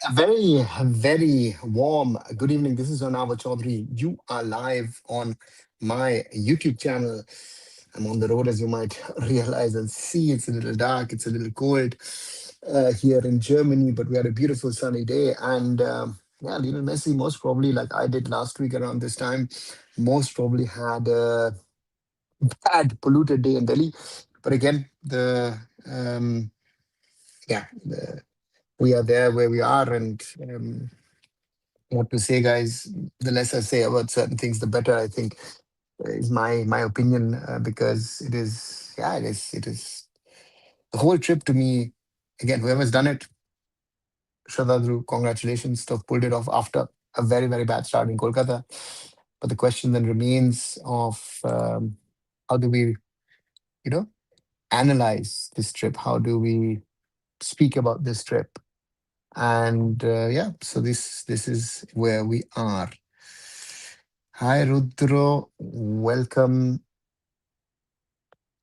A very warm good evening. This is Arunava Chaudhuri. You are live on my YouTube channel. I'm on the road, as you might realize and see. It's a little dark, it's a little cold here in Germany, but we had a beautiful sunny day. And yeah, Lionel Messi, most probably, like I did last week around this time, most probably had a bad, polluted day in Delhi. But again, yeah, we are there where we are. And what to say, guys. The less I say about certain things, the better. I think is my opinion because it is. Yeah, it is the whole trip to me. Again, whoever's done it, Shradadru, congratulations to have pulled it off after a very bad start in Kolkata. But the question then remains of how do we, you know, analyze this trip? How do we speak about this trip? And yeah, so this is where we are. Hi, Rudro. Welcome.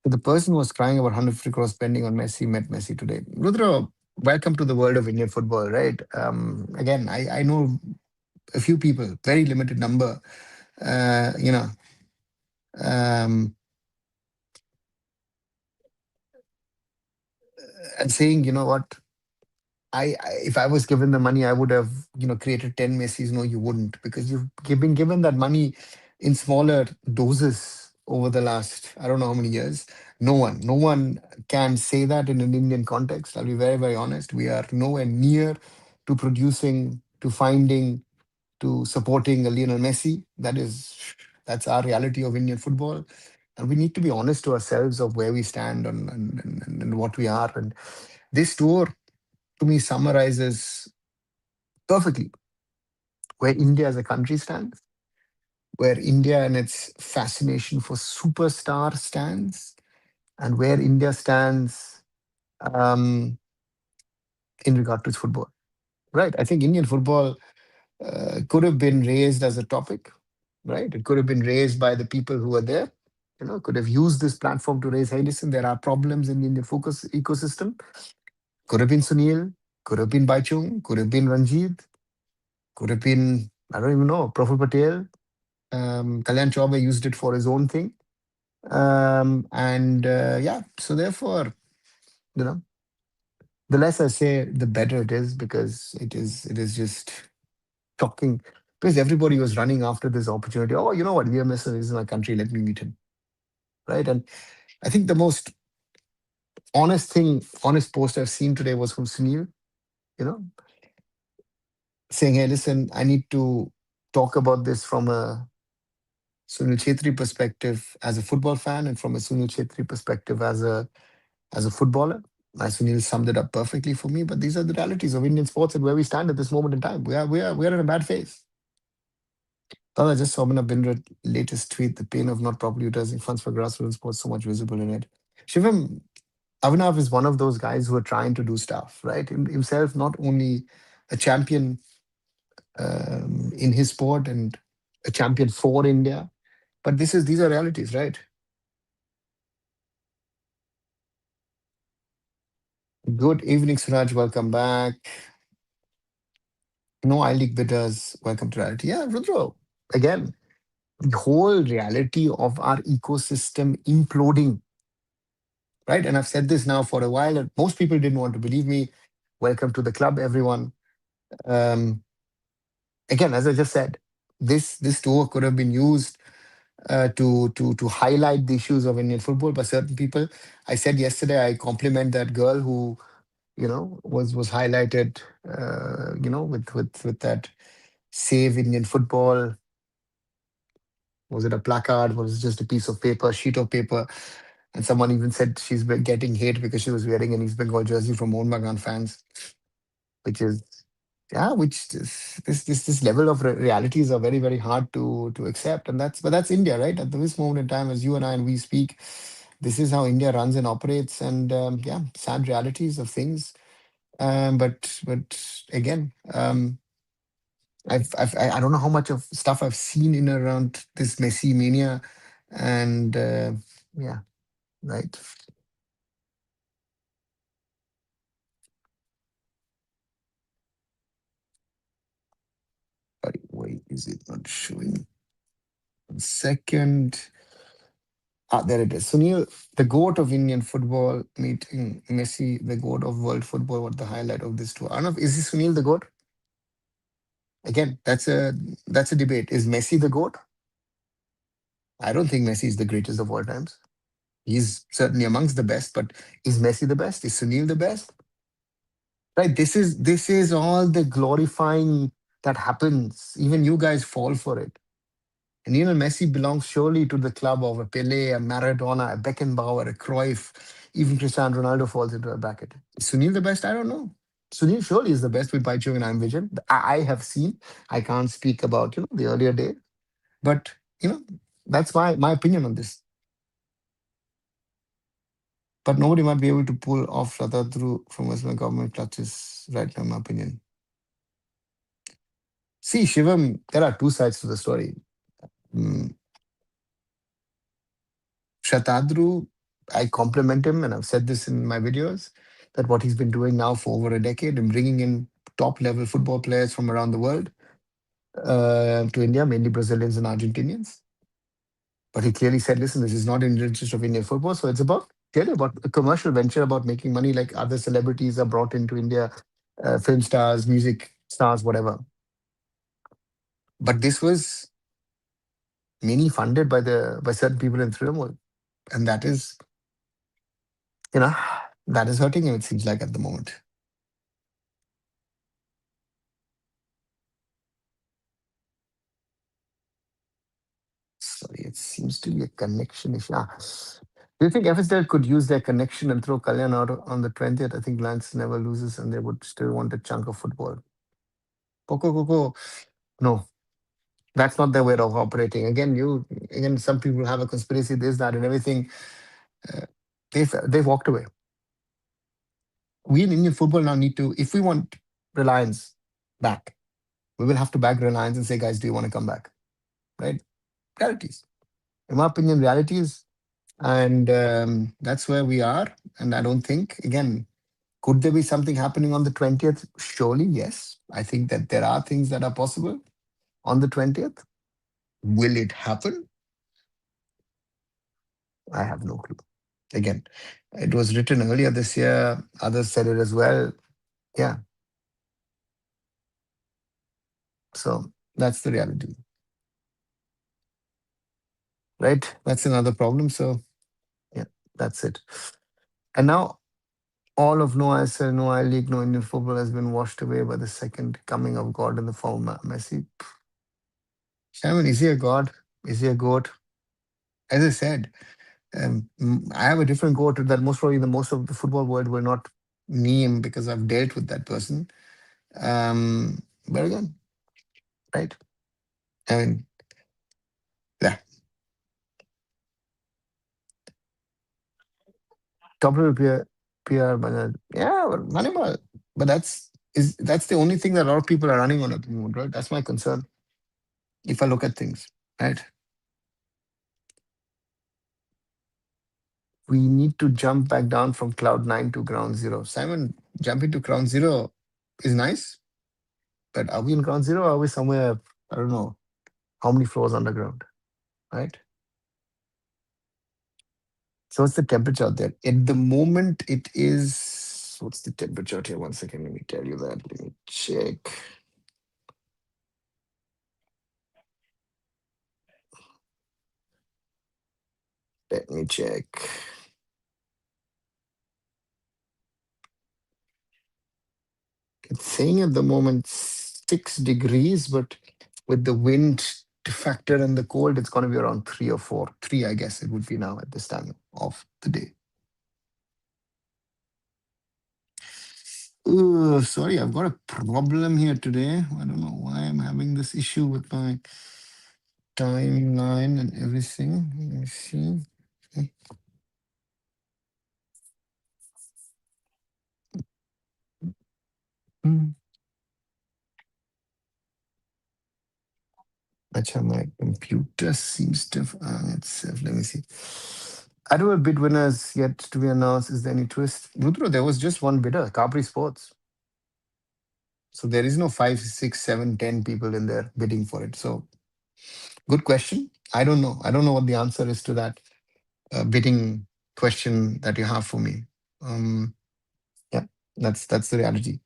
The person who was crying about 150 crores spending on Messi met Messi today. Rudro, welcome to the world of Indian football, right? Again, I know a few people, very limited number, uh, you know, um, and saying, you know what, if I was given the money, I would have, created 10 Messis. No, you wouldn't, because been given that money in smaller doses over the last, I don't know how many years. No one can say that in an Indian context. I'll be very honest. We are nowhere near to producing, to finding, to supporting a Lionel Messi. That's our reality of Indian football. And we need to be honest to ourselves of where we stand and what we are. And this tour to me summarizes perfectly where India as a country stands, where India and its fascination for superstar stands, and where India stands um, in regard to its football. Right. I think Indian football could have been raised as a topic. Right. It could have been raised by the people who were there. Could have used this platform to raise, hey, listen, there are problems in the Indian focus ecosystem. Could have been Sunil, could have been Baichung, could have been Ranjit, could have been, I don't even know, Praful Patel. Kalyan Chaube used it for his own thing. And yeah, so therefore, you know, the less I say, the better it is, because it is just shocking. Because everybody was running after this opportunity. Oh, you know what? VMS is in my country. Let me meet him. Right. And I think the most honest post I've seen today was from Sunil, you know, saying, hey, listen, I need to talk about this from a Sunil Chetri perspective as a football fan, and from a Sunil Chetri perspective as a footballer. Sunil summed it up perfectly for me. But these are the realities of Indian sports and where we stand at this moment in time. We are in a bad phase. I just saw Abhinav Bindra's latest tweet: the pain of not properly utilizing funds for grassroots sports, so much visible in it. Shivam, Avinav is one of those guys who are trying to do stuff, right? Himself, not only a champion in his sport and a champion for India, but these are realities, right? Good evening, Suraj. Welcome back. No I League bidders. Welcome to reality. Yeah, Rudro. Again, the whole reality of our ecosystem imploding, right? And I've said this now for a while, and most people didn't want to believe me. Welcome to the club, everyone. Um, Again, as I just said, this tour could have been used to highlight the issues of Indian football by certain people. I said yesterday I compliment that girl who was highlighted, with that save Indian football. Was it a placard? Was it just a piece of paper, sheet of paper? And someone even said she's been getting hate because she was wearing an East Bengal jersey from Mohun Bagan fans, which is, yeah, which this level of realities are very hard to accept. And that's India, right? At this moment in time, as you and I and we speak, this is how India runs and operates. And yeah, sad realities of things. But again, I don't know how much of stuff I've seen in around this Messi mania, and yeah, right. Is it not showing? Second. Ah, there it is. Sunil, the goat of Indian football, meeting Messi, the goat of world football. What the highlight of this tour? I don't know. Is this Sunil the goat? Again, that's a debate. Is Messi the goat? I don't think Messi is the greatest of all times. He's certainly amongst the best, but is Messi the best? Is Sunil the best? Right. This is all the glorifying that happens. Even you guys fall for it. And Messi belongs surely to the club of a Pele, a Maradona, a Beckenbauer, a Cruyff. Even Cristiano Ronaldo falls into a bracket. Is Sunil the best? I don't know. Sunil surely is the best with Paichung and I'm Vision. I have seen. I can't speak about the earlier day, but that's my opinion on this. But nobody might be able to pull off Ratadru from West Bengal government clutches right now, in my opinion. See, Shivam, there are two sides to the story. Mm, Shatadru, I compliment him, and I've said this in my videos, that what he's been doing now for over a decade and bringing in top level football players from around the world to India, mainly Brazilians and Argentinians. But he clearly said, listen, this is not in the interest of Indian football. So it's about clearly about a commercial venture, about making money like other celebrities are brought into India, film stars, music stars, whatever. But this was mainly funded by certain people in Trinamool. And you know, that is hurting him, it seems like at the moment. Sorry, it seems to be a connection issue. Do you think FSL could use their connection and throw Kalyan out on the 20th? I think Lance never loses and they would still want a chunk of football. Coco, Coco. No, that's not their way of operating. Again, some people have a conspiracy, this, that, and everything. Uh, they've walked away. We in Indian football now need to, if we want Reliance back, we will have to back Reliance and say, guys, do you want to come back? Right? Realities. In my opinion, realities. And that's where we are. And I don't think, again, could there be something happening on the 20th? Surely, yes. I think that there are things that are possible on the 20th. Will it happen? I have no clue. Again, it was written earlier this year. Others said it as well. Yeah. So that's the reality, right? That's another problem. So yeah, that's it. And now all of no ISL, no I League, no Indian football has been washed away by the second coming of God in the form of Messi. Simon, is he a god? Is he a goat? As I said, I have a different goat that most probably the most of the football world will not name because I've dealt with that person. But again, right? I mean, yeah, top level PR, yeah, but Moneyball. But that's the only thing that a lot of people are running on at the moment, right? That's my concern. If I look at things, right? We need to jump back down from cloud nine to ground zero. Simon, jumping to ground zero is nice, but are we in ground zero? Or are we somewhere? I don't know how many floors underground, right? So what's the temperature out there? At the moment, it is. What's the temperature out here? One second, let me tell you that. Let me check. Let me check. It's saying at the moment 6 degrees, but with the wind factor and the cold, it's going to be around 3 or 4. 3, I guess it would be now at this time of the day. Sorry, I've got a problem here today. I don't know why I'm having this issue with my timeline and everything. Let me see. Hmm. Acha, my computer seems to have, let me see. I don't have bid winners yet to be announced. Is there any twist? Rudra, there was just one bidder, Capri Sports. So there is no five, six, seven, 10 people in there bidding for it. So good question. I don't know. I don't know what the answer is to that bidding question that you have for me. Um, yeah, that's the reality.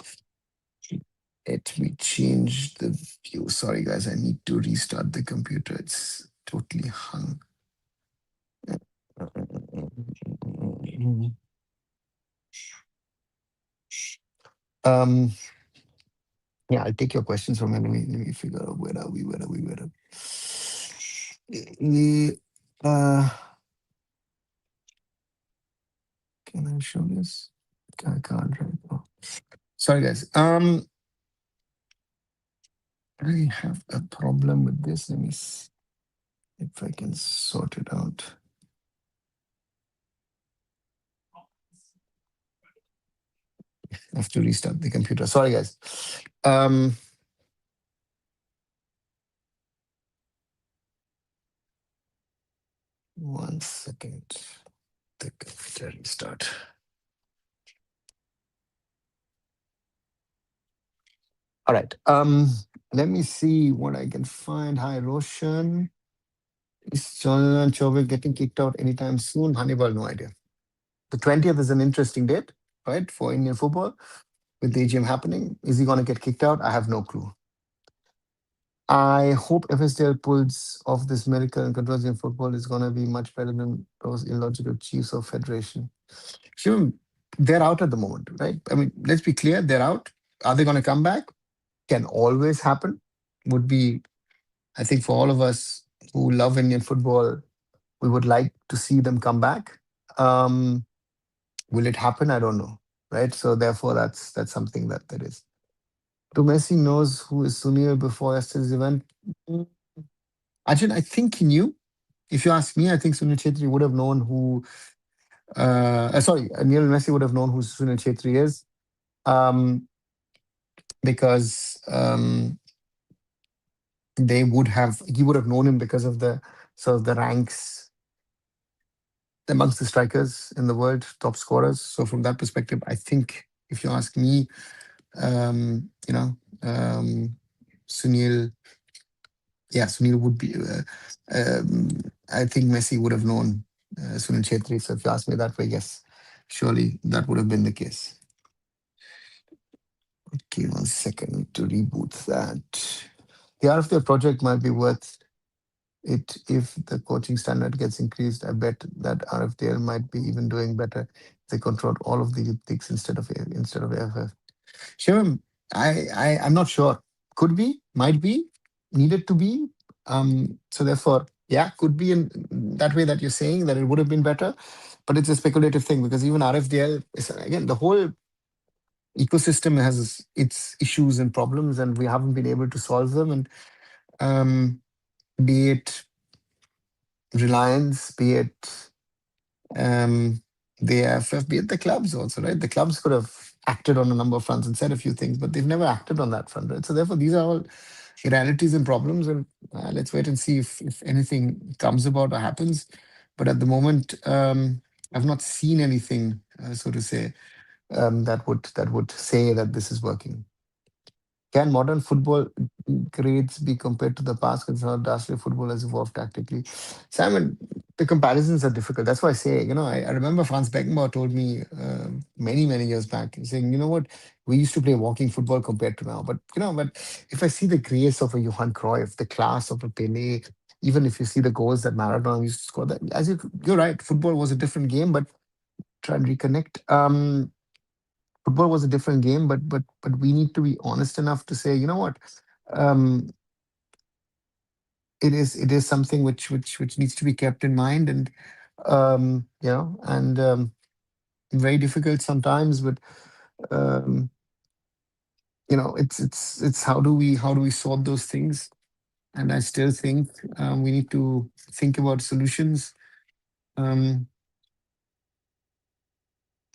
Let me change the view. Sorry, guys. I need to restart the computer. It's totally hung. Um, yeah, I'll take your questions from here. Let me figure out where are we? Where are we? Where are we? Can I show this? I can't right now. Sorry, guys. I have a problem with this. Let me see if I can sort it out. I have to restart the computer. Sorry, guys. Um, 1 second. The computer restart. All right. Let me see what I can find. Hi, Roshan. Is Jonathan Chauve getting kicked out anytime soon? Hannibal, no idea. The 20th is an interesting date, right, for Indian football with the AGM happening. Is he going to get kicked out? I have no clue. I hope FSDL pulls off this miracle and controls in football is going to be much better than those illogical chiefs of federation. Sure, they're out at the moment, right? I mean, let's be clear, they're out. Are they going to come back? Can always happen. Would be, I think, for all of us who love Indian football, we would like to see them come back. Um, will it happen? I don't know, right? So therefore, that's something that is. Do Messi knows who is Sunil before yesterday's event? Mm, Ajin, I think he knew. If you ask me, I think Sunil Chetri would have known who. Sorry, Neil Messi would have known who Sunil Chetri is, um, because they would have. He would have known him because of the sort of the ranks amongst the strikers in the world, top scorers. So from that perspective, I think if you ask me, you know, Sunil, yeah, Sunil would be. I think Messi would have known Sunil Chetri. So if you ask me that way, yes, surely that would have been the case. Okay, 1 second to reboot that. The RFDL project might be worth it if the coaching standard gets increased. I bet that RFDL might be even doing better if they controlled all of the leagues instead of AFF. Shivam, I'm not sure. Could be, might be, needed to be. So therefore, yeah, could be in that way that you're saying that it would have been better, but it's a speculative thing because even RFDL is again the whole ecosystem has its issues and problems, and we haven't been able to solve them. And um, be it Reliance, be it the AIFF, be it the clubs also, right? The clubs could have acted on a number of fronts and said a few things, but they've never acted on that front, right? So therefore, these are all realities and problems, and let's wait and see if anything comes about or happens. But at the moment, I've not seen anything, so to say, that would say that this is working. Can modern football grades be compared to the past? Because how dastardly football has evolved tactically. Simon, the comparisons are difficult. That's why I say, I remember Franz Beckenbauer told me many, many years back, saying, you know what, we used to play walking football compared to now. But if I see the grace of a Johan Cruyff, the class of a Pele, even if you see the goals that Maradona used to score, that you're right, football was a different game, but try and reconnect. Football was a different game, but we need to be honest enough to say, you know what, um, it is something which needs to be kept in mind, and very difficult sometimes, but um, it's how do we sort those things, and I still think we need to think about solutions, um,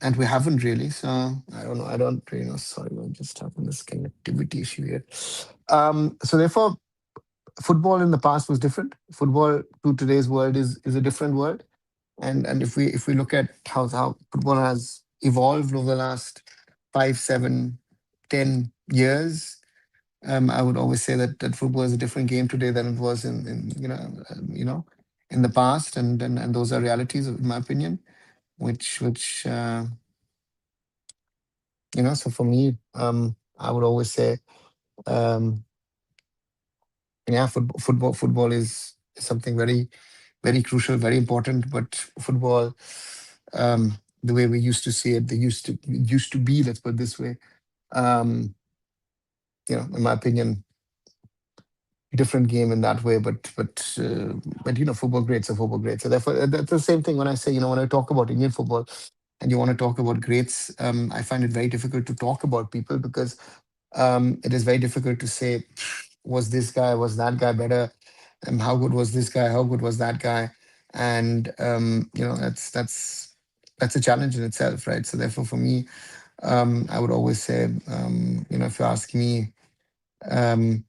and we haven't really. So I don't know. I don't really know. Sorry, I'm just having this connectivity issue here. So therefore, football in the past was different. Football to today's world is a different world. And if we look at how football has evolved over the last 5, 7, 10 years, I would always say that football is a different game today than it was in in the past, and those are realities, in my opinion. Which so for me, I would always say, um, yeah, football is something very crucial, very important. But football, the way we used to see it, they used to be. Let's put it this way. Um, in my opinion, different game in that way. But football greats are football greats. So therefore, that's the same thing when I say, when I talk about Indian football, and you want to talk about greats, I find it very difficult to talk about people because it is very difficult to say, was this guy, was that guy better? How good was this guy? How good was that guy? And that's a challenge in itself, right? So therefore, for me, I would always say, if you ask me, um,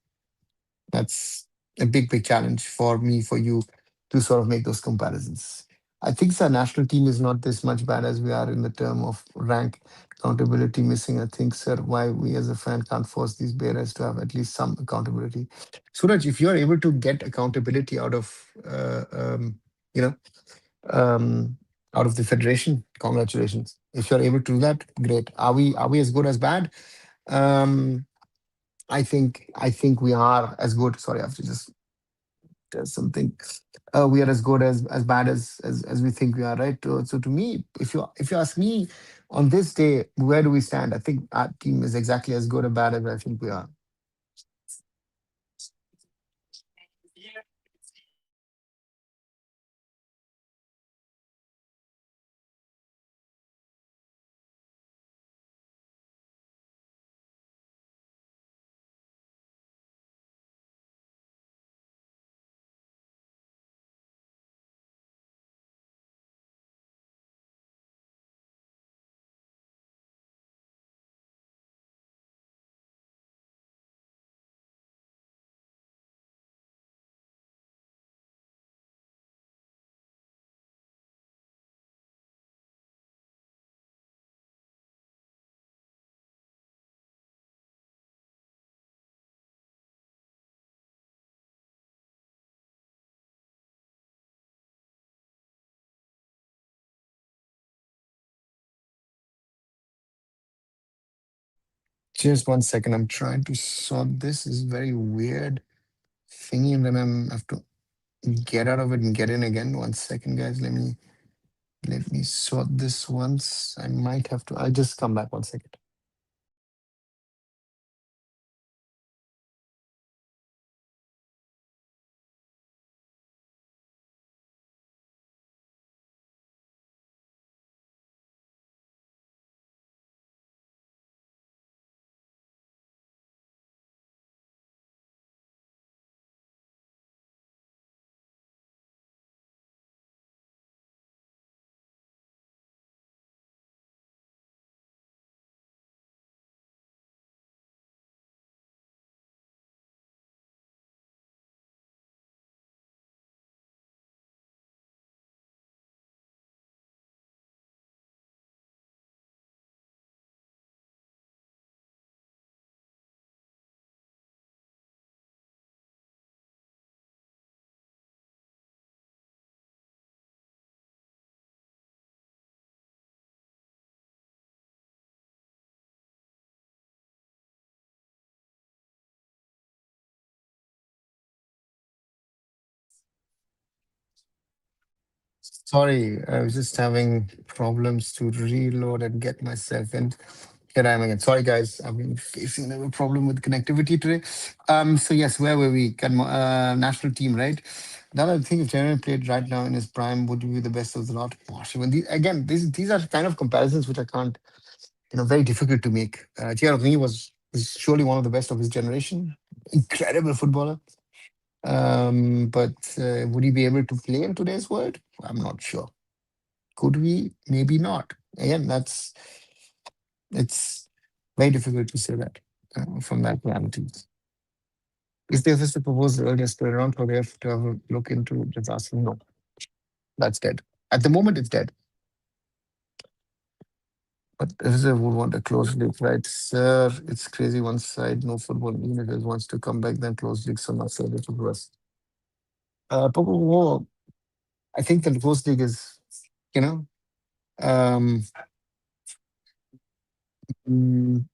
that's a big challenge for me, for you, to sort of make those comparisons. I think the national team is not this much bad as we are in the term of rank accountability missing. I think, sir, why we as a fan can't force these bearers to have at least some accountability. Suraj, if you are able to get accountability you know, um, out of the federation, congratulations. If you're able to do that, great. Are we as good as bad? Um, I think we are as good. Sorry, I have to just something. We are as good as bad as we think we are, right? So to me, if you ask me, on this day, where do we stand? I think our team is exactly as good or bad as I think we are. Just 1 second. I'm trying to sort this. This is very weird thingy, and then I have to get out of it and get in again. 1 second, guys. Let me sort this once. I might have to. I'll just come back 1 second. Sorry, I was just having problems to reload and get myself in. Here I am again. Sorry, guys. I've been facing a problem with connectivity today. So yes, where were we? National team, right? Now I think if Jeremy played right now in his prime, would he be the best of the lot? Gosh, again, these are kind of comparisons which I can't, very difficult to make. Thierry was surely one of the best of his generation. Incredible footballer. But would he be able to play in today's world? I'm not sure. Could we? Maybe not. Again, it's very difficult to say that from that reality. Is the official proposal earlier still around for they have to have a look into disaster? No, that's dead. At the moment, it's dead. But if they would want a closed league, right, sir? It's crazy. One side, no football. Even if it wants to come back, then closed league. So not sure it will rest. I think the closed league is, you know, um, mm,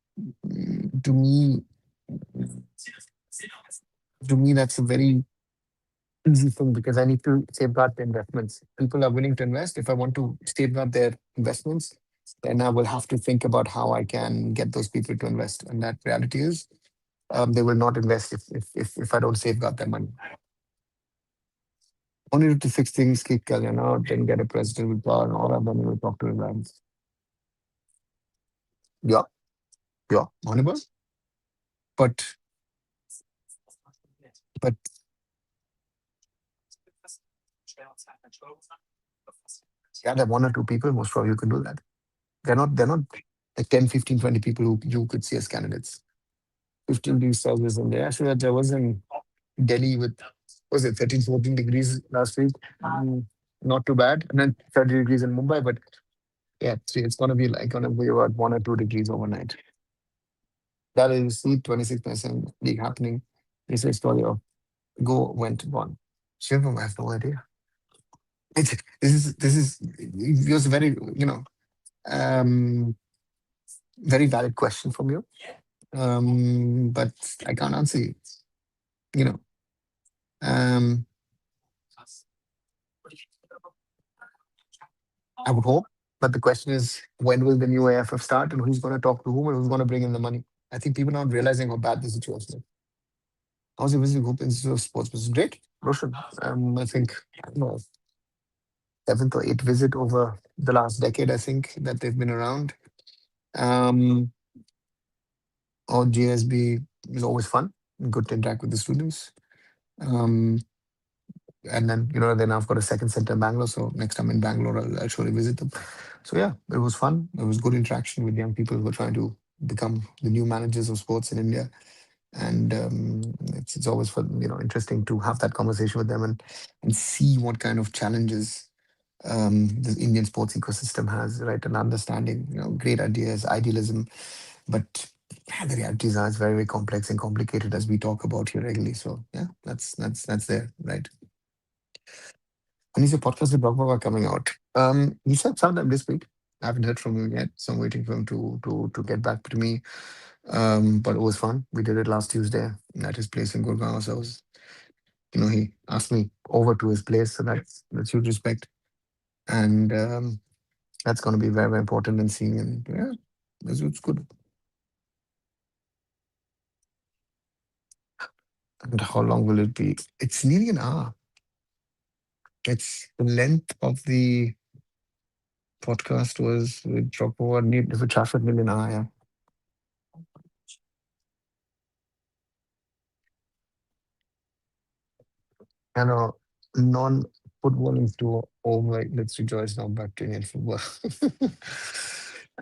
to me, that's a very easy thing because I need to safeguard the investments. People are willing to invest. If I want to safeguard their investments, then I will have to think about how I can get those people to invest. And that reality is, they will not invest if I don't safeguard their money. Only to fix things, keep Kalyan out, then get a president with power, and all of them will talk to him. Yeah, yeah, honorable. But but yeah, there are one or two people, most probably you can do that. They're not like 10, 15, 20 people who you could see as candidates. 15 degrees Celsius in there. Actually, there was in Delhi with, was it 13, 14 degrees last week? Not too bad. And then 30 degrees in Mumbai. But yeah, it's gonna be about 1 or 2 degrees overnight. That is, you see 26% league happening. It's a story of go, went, gone. Shivam, I have no idea. This is it was a very, um very valid question from you. But I can't answer you. You know, um, I would hope. But the question is, when will the new AIFF start, and who's going to talk to whom, and who's going to bring in the money? I think people are not realizing how bad the situation is. How's your visiting Group Institute of Sports business? Great, Roshan. I think, I don't know, seventh or eighth visit over the last decade. I think that they've been around. Um, or GSB is always fun. Good to interact with the students. Um, and then then I've got a second center in Bangalore. So next time in Bangalore, I'll surely visit them. So yeah, it was fun. It was good interaction with young people who are trying to become the new managers of sports in India. And it's always fun, interesting to have that conversation with them and see what kind of challenges the Indian sports ecosystem has, right? And understanding, great ideas, idealism, but yeah, the realities are it's very, very complex and complicated as we talk about here regularly. So yeah, that's there, right? When is your podcast with Baba coming out? He said sometime this week. I haven't heard from him yet, so I'm waiting for him to get back to me. But it was fun. We did it last Tuesday at his place in Gurgaon. So I was, he asked me over to his place, so that's huge respect, and that's going to be very, very important in seeing. And yeah, it's good. And how long will it be? It's nearly an hour. It's the length of the podcast was with Dropover, with traffic nearly an hour. Yeah. And non-football into all right. Let's rejoice now. Back to Indian football.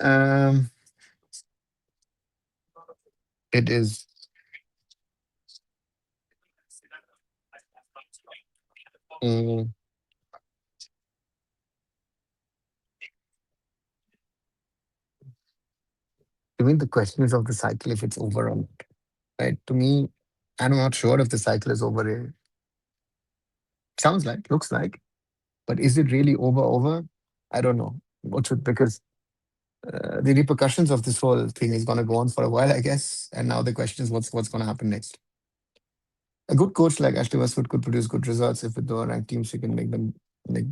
um, it is. mm, I mean, the question is of the cycle if it's over or not. Right? To me, I'm not sure if the cycle is over. Sounds like, looks like, but is it really over? Over? I don't know. What should because the repercussions of this whole thing is going to go on for a while, I guess. And now the question is, what's going to happen next? A good coach like Ashley Westwood could produce good results if with the ranked teams she can make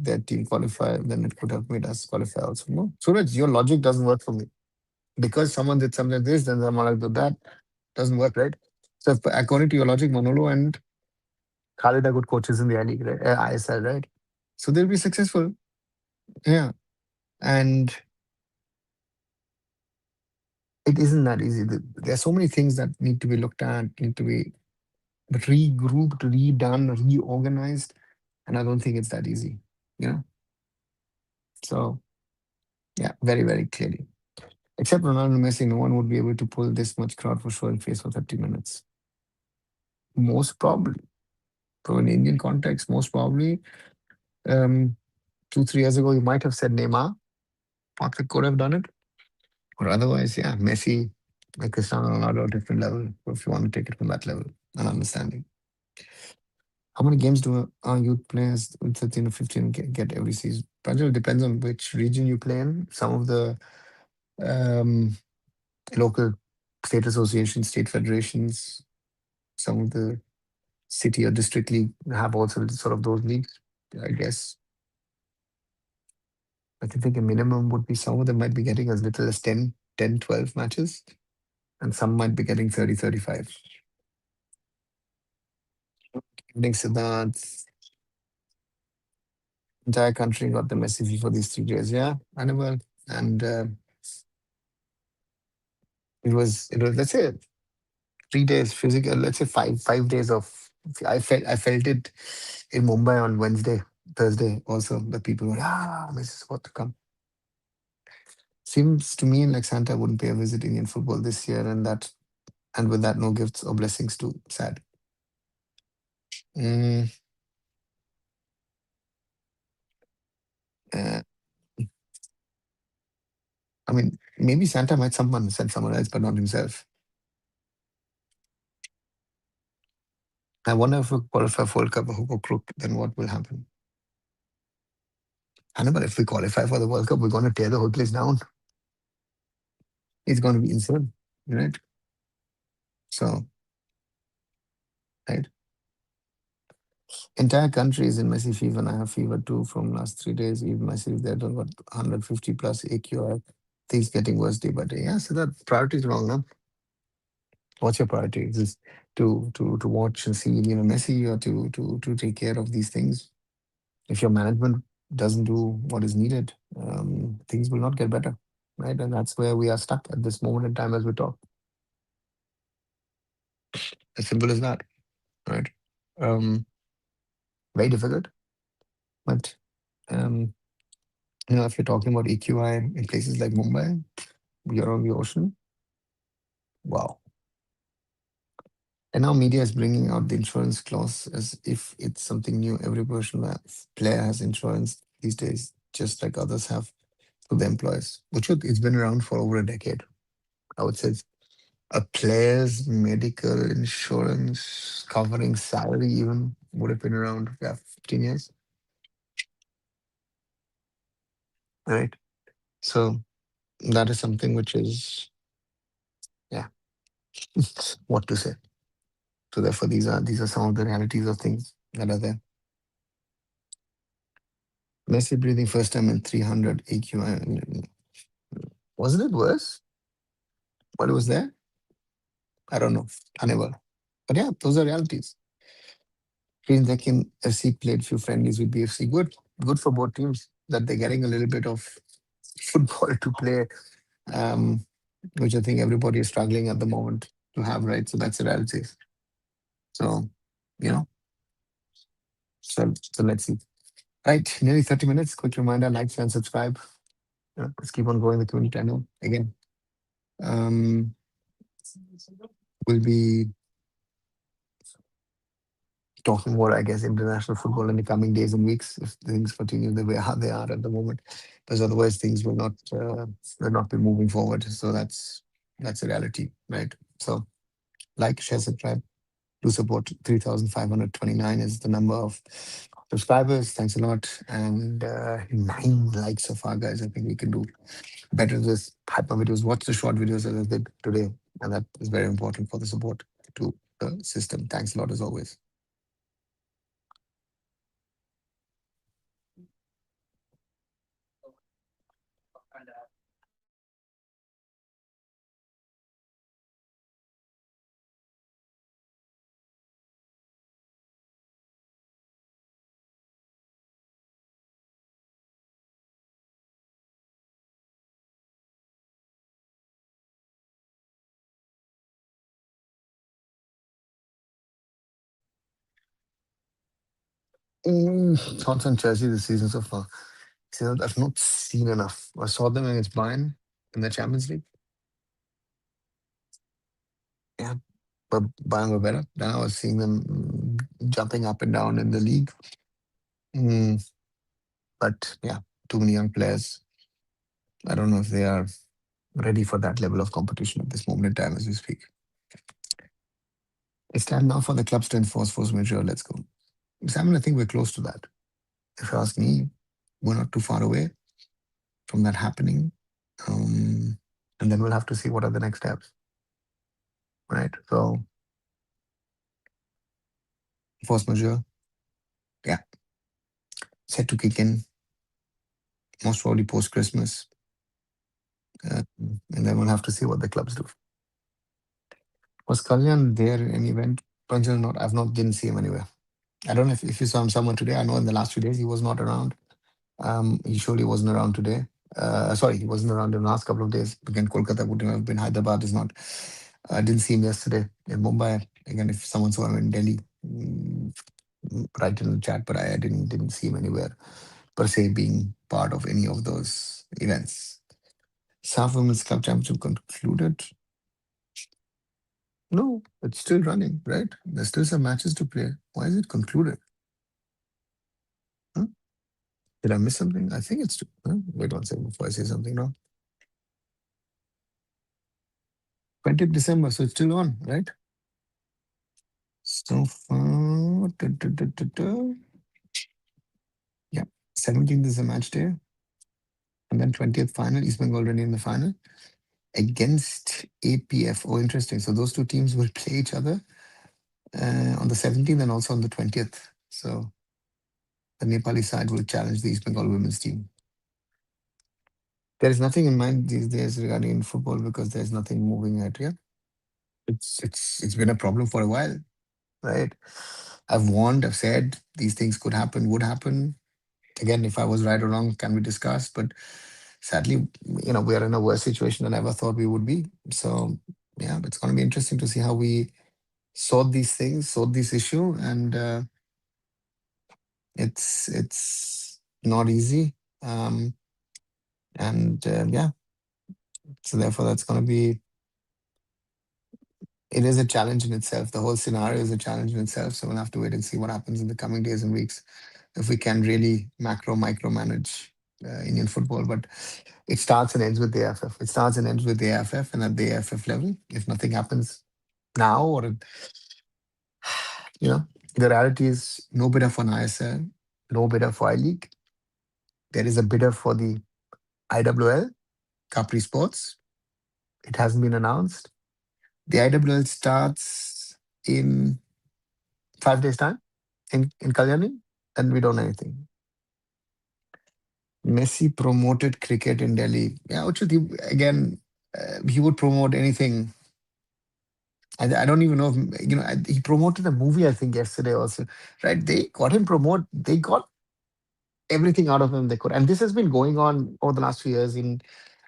their team qualify. Then it could have made us qualify also. No, Suraj, your logic doesn't work for me because someone did something like this, then someone like did that. Doesn't work, right? So according to your logic, Manolo and Khalid are good coaches in the I League, right? ISL, right? So they'll be successful. Yeah, and it isn't that easy. There are so many things that need to be looked at, need to be regrouped, redone, reorganized, and I don't think it's that easy. You know, so yeah, very, very clearly. Except Ronaldo and Messi, no one would be able to pull this much crowd for showing face for 30 minutes. Most probably, from an Indian context, most probably, um, 2, 3 years ago, you might have said Neymar. Patrick could have done it. Or otherwise, yeah, Messi, like Cristiano Ronaldo, a different level. If you want to take it from that level and understanding. How many games do our youth players with 13 or 15 get every season? It depends on which region you play in. Some of the um, local state associations, state federations, some of the city or district league have also sort of those leagues. I guess I think a minimum would be some of them might be getting as little as 12 matches, and some might be getting 30, 35. Evening, Siddharth. Entire country got the Messi fee for these 3 days. Yeah, Annabelle. And it was let's say 3 days physical, let's say 5 days of I felt it in Mumbai on Wednesday, Thursday also. The people were, Messi is about to come. Seems to me like Santa wouldn't pay a visit Indian football this year, and with that, no gifts or blessings too. Sad. Mm, uh, I mean, maybe Santa might send someone else, but not himself. I wonder if we qualify for World Cup or hook or crook, then what will happen? I know, but if we qualify for the World Cup, we're going to tear the whole place down. It's going to be insane, right? So, right. Entire country is in Messi fever, and I have fever too from last 3 days. Even Messi, they don't got 150 plus AQI. Things getting worse day by day. Yeah, so that priority is wrong now. What's your priority? Is this to watch and see Messi, or to take care of these things? If your management doesn't do what is needed, things will not get better, right? And that's where we are stuck at this moment in time as we talk. As simple as that, right? Um, Very difficult, but um, if you're talking about EQI in places like Mumbai, you're on the ocean. Wow. And now media is bringing out the insurance clause as if it's something new. Every player has insurance these days, just like others have to the employees, which it's been around for over a decade. I would say a player's medical insurance covering salary even would have been around, yeah, 15 years, right? So that is something which is, yeah, what to say. So therefore, these are some of the realities of things that are there. Messi breathing first time in 300 AQI. Wasn't it worse while it was there? I don't know. I never. But yeah, those are realities. Green Zekin FC played few friendlies with BFC. Good. Good for both teams that they're getting a little bit of football to play, um, which I think everybody is struggling at the moment to have, right? So that's the reality. So, you know, so let's see. Right, nearly 30 minutes. Quick reminder, like, share, and subscribe. Let's keep on going the community. I know. Again, um, we'll be talking more, I guess, international football in the coming days and weeks if things continue the way how they are at the moment. Because otherwise, things will not be moving forward. So that's a reality, right? So, like, share, subscribe. Do support. 3,529 is the number of subscribers. Thanks a lot. And 9 likes so far, guys. I think we can do better with this hyper videos. Watch the short videos as I did today. And that is very important for the support to the system. Thanks a lot as always. Thoughts on Chelsea this season so far? See, I've not seen enough. I saw them against Bayern in the Champions League. Yeah, but Bayern were better. Then I was seeing them jumping up and down in the league. Mm, but yeah, too many young players. I don't know if they are. ready for that level of competition at this moment in time as we speak. It's time now for the clubs to enforce force majeure. Let's go. Simon, I think we're close to that. If you ask me, we're not too far away from that happening. Um, and then we'll have to see what are the next steps, right? So, force majeure, yeah, set to kick in most probably post Christmas. And then we'll have to see what the clubs do. Was Kalyan there in any event? Pranjal, not. I've not didn't see him anywhere. I don't know if you saw him someone today. I know in the last 2 days he was not around. He surely wasn't around today. Sorry, he wasn't around in the last couple of days. Again, Kolkata wouldn't have been. Hyderabad is not. I didn't see him yesterday in Mumbai. Again, if someone saw him in Delhi, write in the chat. But I didn't see him anywhere per se being part of any of those events. South Women's Club Championship concluded. No, it's still running, right? There's still some matches to play. Why is it concluded? Huh? Did I miss something? I think it's. Huh? Wait 1 second before I say something wrong. 20th December, so it's still on, right? So far, yeah, 17th is the match day, and then 20th final. East Bengal already in the final against APF. Oh, interesting. So those two teams will play each other on the 17th and also on the 20th. So the Nepali side will challenge the East Bengal women's team. There is nothing in mind these days regarding in football because there's nothing moving at. Yeah, it's been a problem for a while, right? I've warned, I've said these things could happen, would happen. Again, if I was right or wrong, can be discussed. But sadly, we are in a worse situation than I ever thought we would be. So yeah, it's going to be interesting to see how we sort these things, sort this issue, and it's not easy. And yeah, so therefore that's going to be. It is a challenge in itself. The whole scenario is a challenge in itself. So we'll have to wait and see what happens in the coming days and weeks if we can really micromanage Indian football. But it starts and ends with the AIFF. It starts and ends with the AIFF and at the AIFF level. If nothing happens now, or the reality is no bidder for an ISL, no bidder for I-League. There is a bidder for the IWL, Capri Sports. It hasn't been announced. The IWL starts in 5 days' time in Kalyani, and we don't know anything. Messi promoted cricket in Delhi. Yeah, Uchit, again, he would promote anything. I don't even know if, he promoted a movie, I think, yesterday also, right? They got him promote. They got everything out of him they could. And this has been going on over the last few years in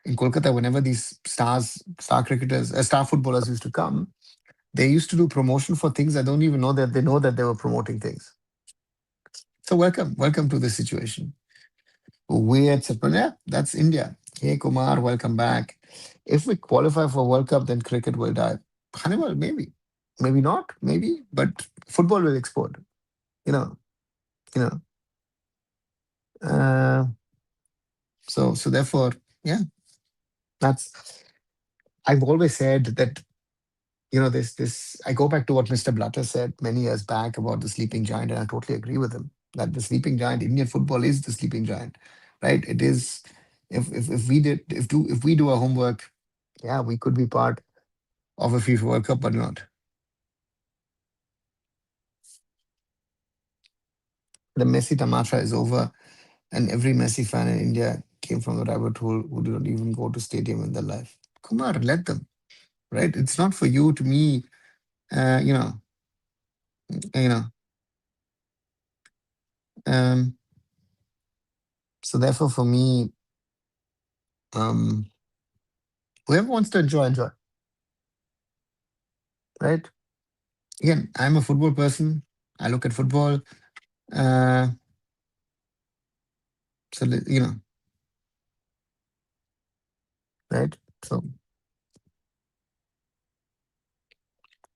Kolkata. Whenever these star cricketers, star footballers used to come, they used to do promotion for things I don't even know that they were promoting things. So welcome to this situation. Weird, yeah, that's India. Hey Kumar, welcome back. If we qualify for World Cup, then cricket will die. Hannibal, maybe not, maybe, but football will explode. You know, you know. Uh, so therefore, yeah, that's. I've always said that this. I go back to what Mr. Blatter said many years back about the sleeping giant, and I totally agree with him that the sleeping giant, Indian football, is the sleeping giant, right? It is. If we do our homework, yeah, we could be part of a FIFA World Cup, but not. The Messi Tamasha is over, and every Messi fan in India came from the rabbit hole who don't even go to stadium in their life. Kumar, let them, right? It's not for you to me, uh, you know, you know. Um, so therefore, for me, um, whoever wants to enjoy, right? Again, I'm a football person. I look at football. Uh, so right? So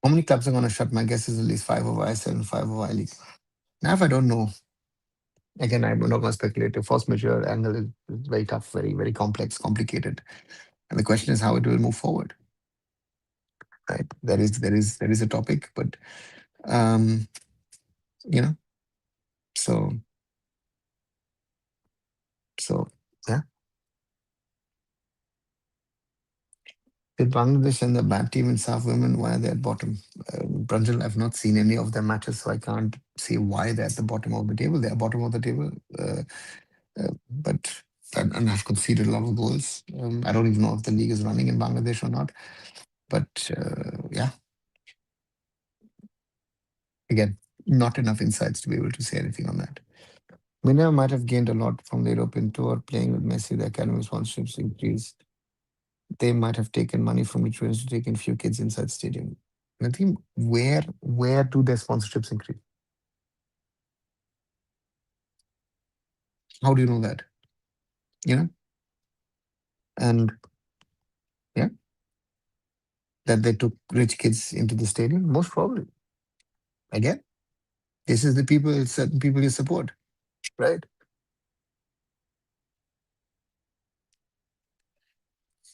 how many clubs are going to shut? My guess is at least five of ISL and five of I-League. Now, if I don't know, again, I'm not going to speculate. The force majeure angle is very tough, very, very complex, complicated. And the question is how it will move forward, right? There is a topic, but um, you know, so so yeah. With Bangladesh and the bad team in South women, why are they at bottom? Pranjal, I've not seen any of their matches, so I can't say why they're at the bottom of the table. They're bottom of the table, but and have conceded a lot of goals. I don't even know if the league is running in Bangladesh or not. But yeah, again, not enough insights to be able to say anything on that. Mina might have gained a lot from the European tour, playing with Messi. The academy sponsorships increased. They might have taken money from each to take in few kids inside stadium. And I think where do their sponsorships increase? How do you know that? You know, and yeah, that they took rich kids into the stadium. Most probably. Again, this is the people, certain people you support, right?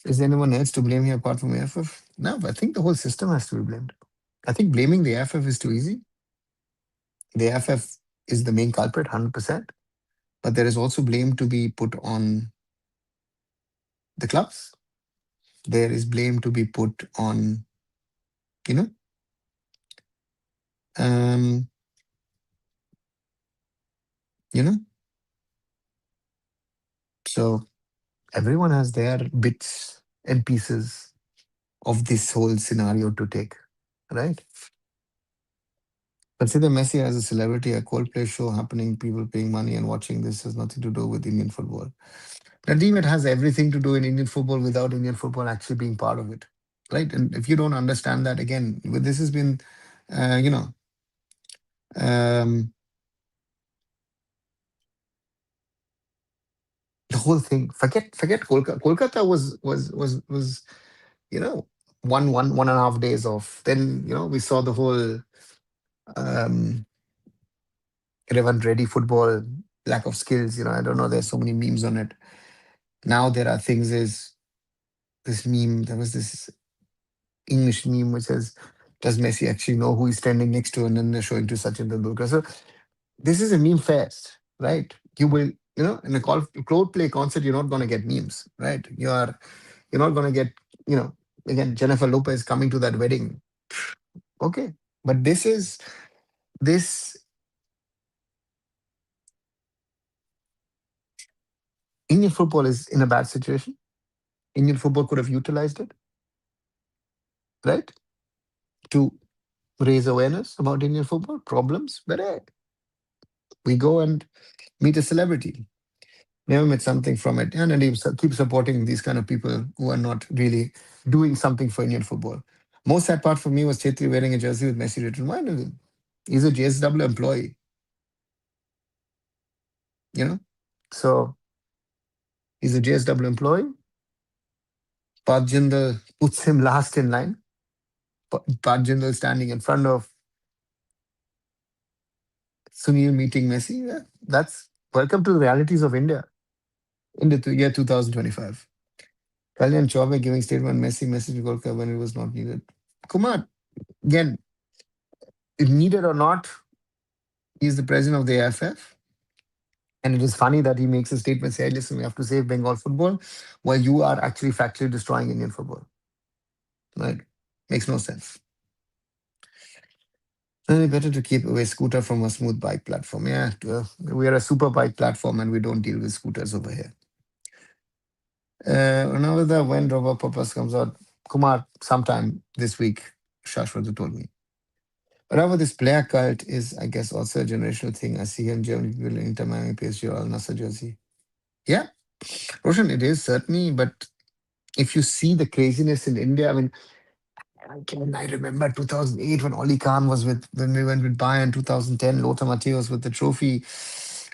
Is there anyone else to blame here apart from AFF? No, I think the whole system has to be blamed. I think blaming the AFF is too easy. The AFF is the main culprit, 100%. But there is also blame to be put on the clubs. There is blame to be put on, you know, um, you know. So everyone has their bits and pieces of this whole scenario to take, right? Consider Messi as a celebrity, a Coldplay show happening, people paying money and watching. This has nothing to do with Indian football. Nadeem, it has everything to do in Indian football without Indian football actually being part of it, right? And if you don't understand that, again, this has been, you know, um, the whole thing. Forget Kolkata. Kolkata was you know, one and a half days off. Then we saw the whole um, Revan Reddy football lack of skills. I don't know. There's so many memes on it. Now there are things. Is this meme? There was this English meme which says, "Does Messi actually know who he's standing next to?" And then they're showing to Sachin Tendulkar. So this is a meme fest, right? You will, in a crowd play concert, you're not going to get memes, right? You're not going to get, you know, again, Jennifer Lopez coming to that wedding. Okay. But this Indian football is in a bad situation. Indian football could have utilized it, right? To raise awareness about Indian football problems. But hey, we go and meet a celebrity. Never met something from it. And he keep supporting these kind of people who are not really doing something for Indian football. Most sad part for me was Chetri wearing a jersey with Messi written. Why does it? He's a JSW employee, you know? So he's a JSW employee. Pat Jindal puts him last in line. Pat Jindal standing in front of Sunil meeting Messi. Yeah, that's welcome to the realities of India in the year 2025. Kalyan Chaube giving statement Messi message to Golka when it was not needed. Kumar, again, if needed or not, he's the president of the AIFF. And it is funny that he makes a statement saying, listen, we have to save Bengal football while you are actually factually destroying Indian football. Right? Makes no sense. Better to keep away scooter from a smooth bike platform. Yeah, we are a super bike platform and we don't deal with scooters over here. Another when Robot Purpose comes out, Kumar, sometime this week, Shashwat told me. Whatever this player cult is, I guess, also a generational thing. I see here in Germany people in Inter Miami, PSG, or Al Nassr jersey. Yeah, Roshan, it is certainly. But if you see the craziness in India, I mean, I remember 2008 when Oli Khan was when we went with Bayern, 2010, Lothar Matthäus with the trophy,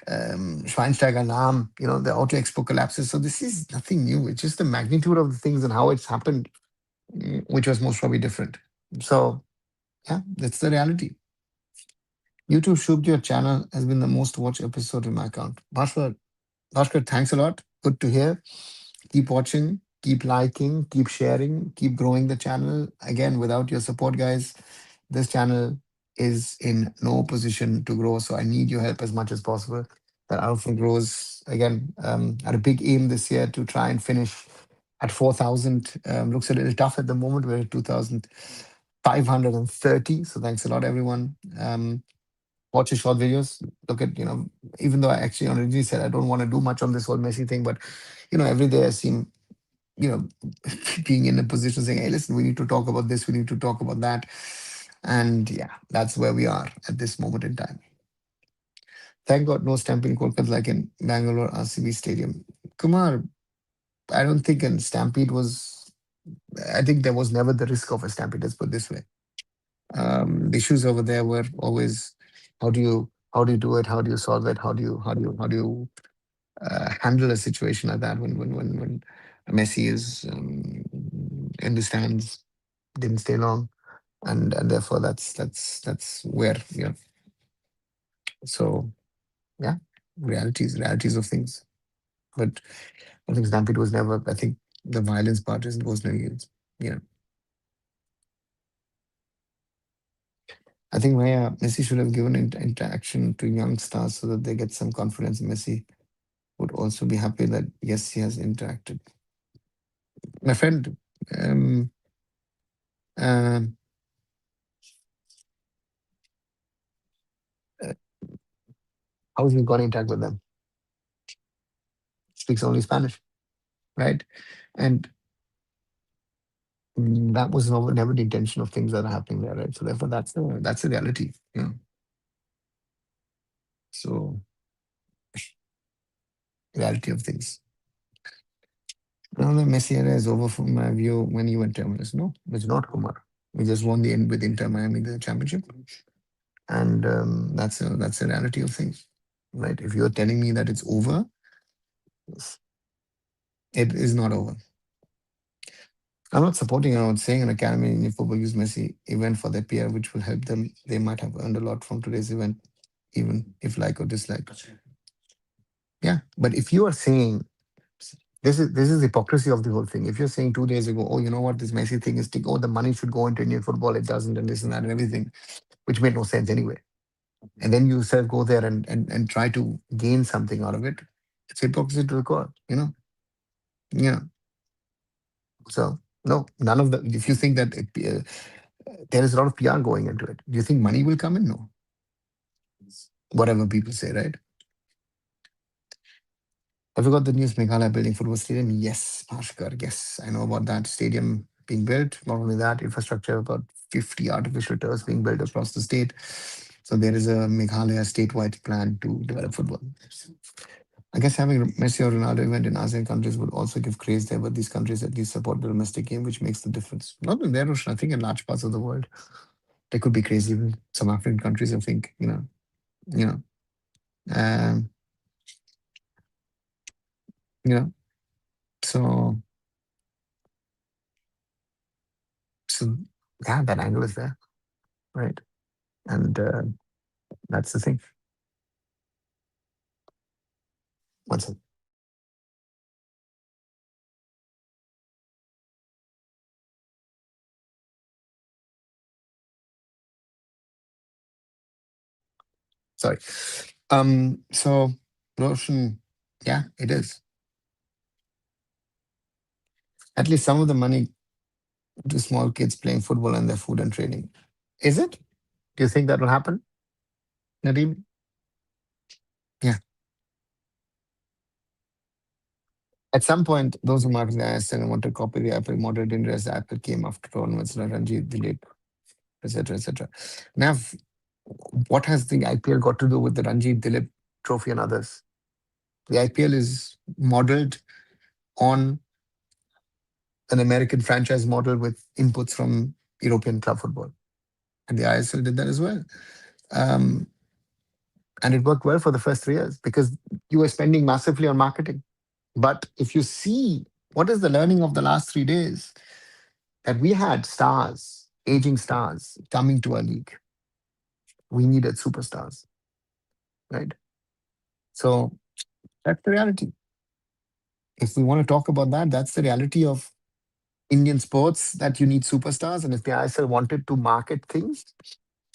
Schweinsteiger Lahm, the Auto Expo collapses. So this is nothing new. It's just the magnitude of the things and how it's happened, which was most probably different. So, yeah, that's the reality. YouTube Shubh, your channel has been the most watched episode in my account. Bhaskar, thanks a lot. Good to hear. Keep watching. Keep liking, keep sharing, keep growing the channel. Again, without your support, guys, this channel is in no position to grow. So I need your help as much as possible. That Arunfoot grows again. Had a big aim this year to try and finish at 4,000. Looks a little tough at the moment. We're at 2,530. So thanks a lot, everyone. Watch your short videos. Look at, even though I actually originally said I don't want to do much on this whole Messi thing, but every day I seem, you know, being in a position saying, hey, listen, we need to talk about this, we need to talk about that. And yeah, that's where we are at this moment in time. Thank God no stampede in Kolkata like in Bangalore RCB Stadium. Kumar, I don't think a stampede was, I think there was never the risk of a stampede, let's put it this way. The issues over there were always how do you do it? How do you solve it? How do you handle a situation like that when Messi is in the stands, didn't stay long, and therefore that's where so yeah, realities of things. But I think Stampede was never. I think the violence part is was no use. You know, I think Messi should have given interaction to young stars so that they get some confidence. Messi would also be happy that yes, he has interacted. My friend, um, um, uh, how is he going to interact with them? Speaks only Spanish, right? And that was never the intention of things that are happening there, right? So therefore, that's the reality. So reality of things. Now the Messi era is over from my view when he went to MLS. No, it's not, Kumar. We just won the end with Inter Miami the championship, and that's the reality of things, right? If you're telling me that it's over, it is not over. I'm not supporting. I'm not saying an academy in football use Messi event for their PR, which will help them. They might have earned a lot from today's event, even if like or dislike. Yeah, but if you are saying this is hypocrisy of the whole thing. If you're saying 2 days ago, oh, you know what, this Messi thing is, oh, the money should go into Indian football, it doesn't, and this and that and everything, which made no sense anyway. And then you self go there and try to gain something out of it. It's hypocrisy to the core, Yeah. So no, none of the. If you think that there is a lot of PR going into it, do you think money will come in? No. Whatever people say, right? Have you got the news? Meghalaya building football stadium? Yes, Bhaskar. Yes, I know about that stadium being built. Not only that, infrastructure, about 50 artificial turfs being built across the state. So there is a Meghalaya statewide plan to develop football. I guess having Messi or Ronaldo event in ASEAN countries would also give craze there, but these countries at least support the domestic game, which makes the difference. Not in their ocean, I think in large parts of the world. There could be crazy even some African countries, I think, you know. Um, you know, so so yeah, that angle is there, right? And that's the thing. What's it? Sorry. So Roshan, yeah, it is. At least some of the money to small kids playing football and their food and training. Is it? Do you think that will happen, Nadeem? Yeah. At some point, those who marketed the ISL and want to copy the Apple model didn't realize the Apple came after tournaments like Ranji, Dilip, etc., etc. Now, what has the IPL got to do with the Ranji, Dilip Trophy and others? The IPL is modeled on an American franchise model with inputs from European club football, and the ISL did that as well. Um, and it worked well for the first 3 years because you were spending massively on marketing. But if you see what is the learning of the last 3 days, that we had stars, aging stars coming to our league. We needed superstars, right? So that's the reality. If we want to talk about that, that's the reality of Indian sports, that you need superstars. And if the ISL wanted to market things,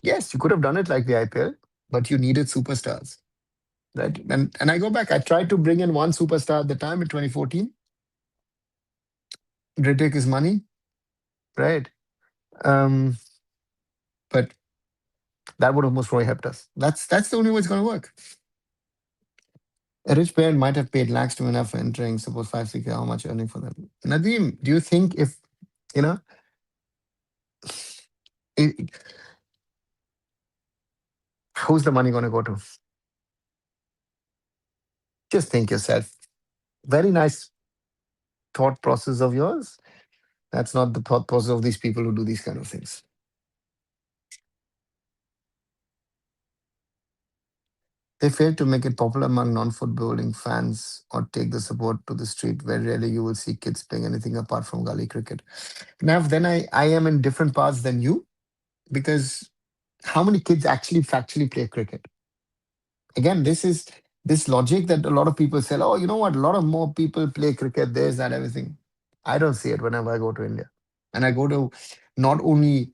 yes, you could have done it like the IPL, but you needed superstars, right? And I go back, I tried to bring in one superstar at the time in 2014, retake his money, right? Um, but that would have most probably helped us. That's the only way it's going to work. A rich parent might have paid lakhs to enough for entering, suppose 5, 6, how much earning for them. Nadeem, do you think if, you know, it, who's the money going to go to? Just think yourself. Very nice thought process of yours. That's not the thought process of these people who do these kind of things. They fail to make it popular among non-footballing fans or take the support to the street. Very rarely you will see kids playing anything apart from gully cricket. Now, then I am in different paths than you, because how many kids actually factually play cricket? Again, this is this logic that a lot of people say, oh, you know what, a lot of more people play cricket, there's that, everything. I don't see it whenever I go to India. And I go to not only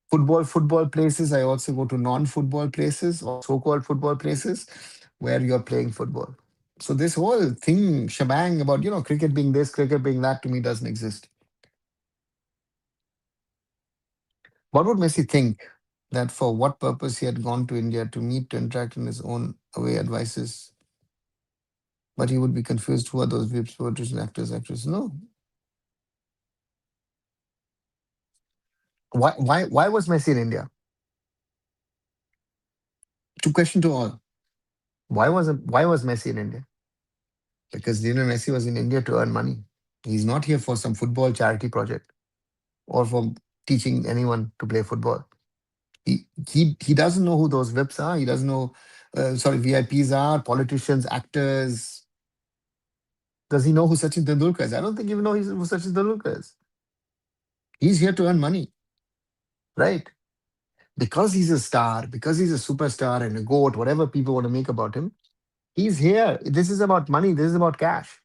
football places, I also go to non-football places or so-called football places where you're playing football. So this whole thing, shebang about, cricket being this, cricket being that, to me doesn't exist. What would Messi think that for what purpose he had gone to India to meet, to interact in his own away advices? But he would be confused, who are those VIPs, poetry, actors, actresses? No. Why was Messi in India? To question to all. Why was Messi in India? Because Lionel Messi was in India to earn money. He's not here for some football charity project or for teaching anyone to play football. He doesn't know who those VIPs are. He doesn't know, sorry, VIPs are, politicians, actors. Does he know who Sachin Tendulkar is? I don't think even know who Sachin Tendulkar is. He's here to earn money, right? Because he's a star, because he's a superstar and a goat, whatever people want to make about him, he's here. This is about money. This is about cash.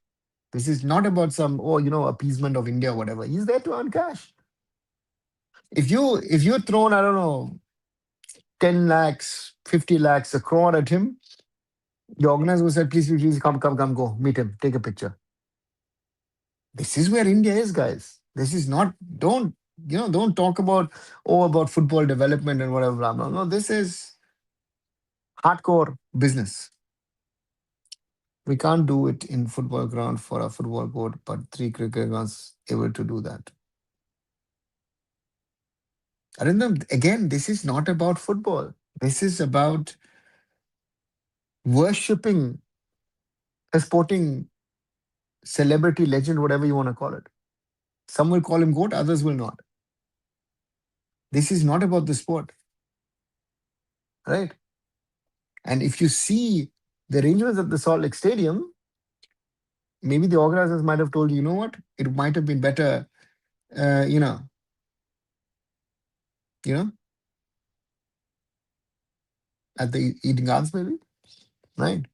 This is not about some, appeasement of India or whatever. He's there to earn cash. If you're thrown, I don't know, 10 lakhs, 50 lakhs, a crore at him, the organizer will say, please, come, come, come, go, meet him, take a picture. This is where India is, guys. This is not, don't talk about football development and whatever. Blah, blah. No, this is hardcore business. We can't do it in football ground for a football court, but three cricket grounds able to do that. Arindam, again, this is not about football. This is about worshipping a sporting celebrity, legend, whatever you want to call it. Some will call him GOAT, others will not. This is not about the sport, right? And if you see the arrangements at the Salt Lake Stadium, maybe the organizers might have told you, you know what, it might have been better, uh, you know, you know, at the Eden Gardens, maybe, right?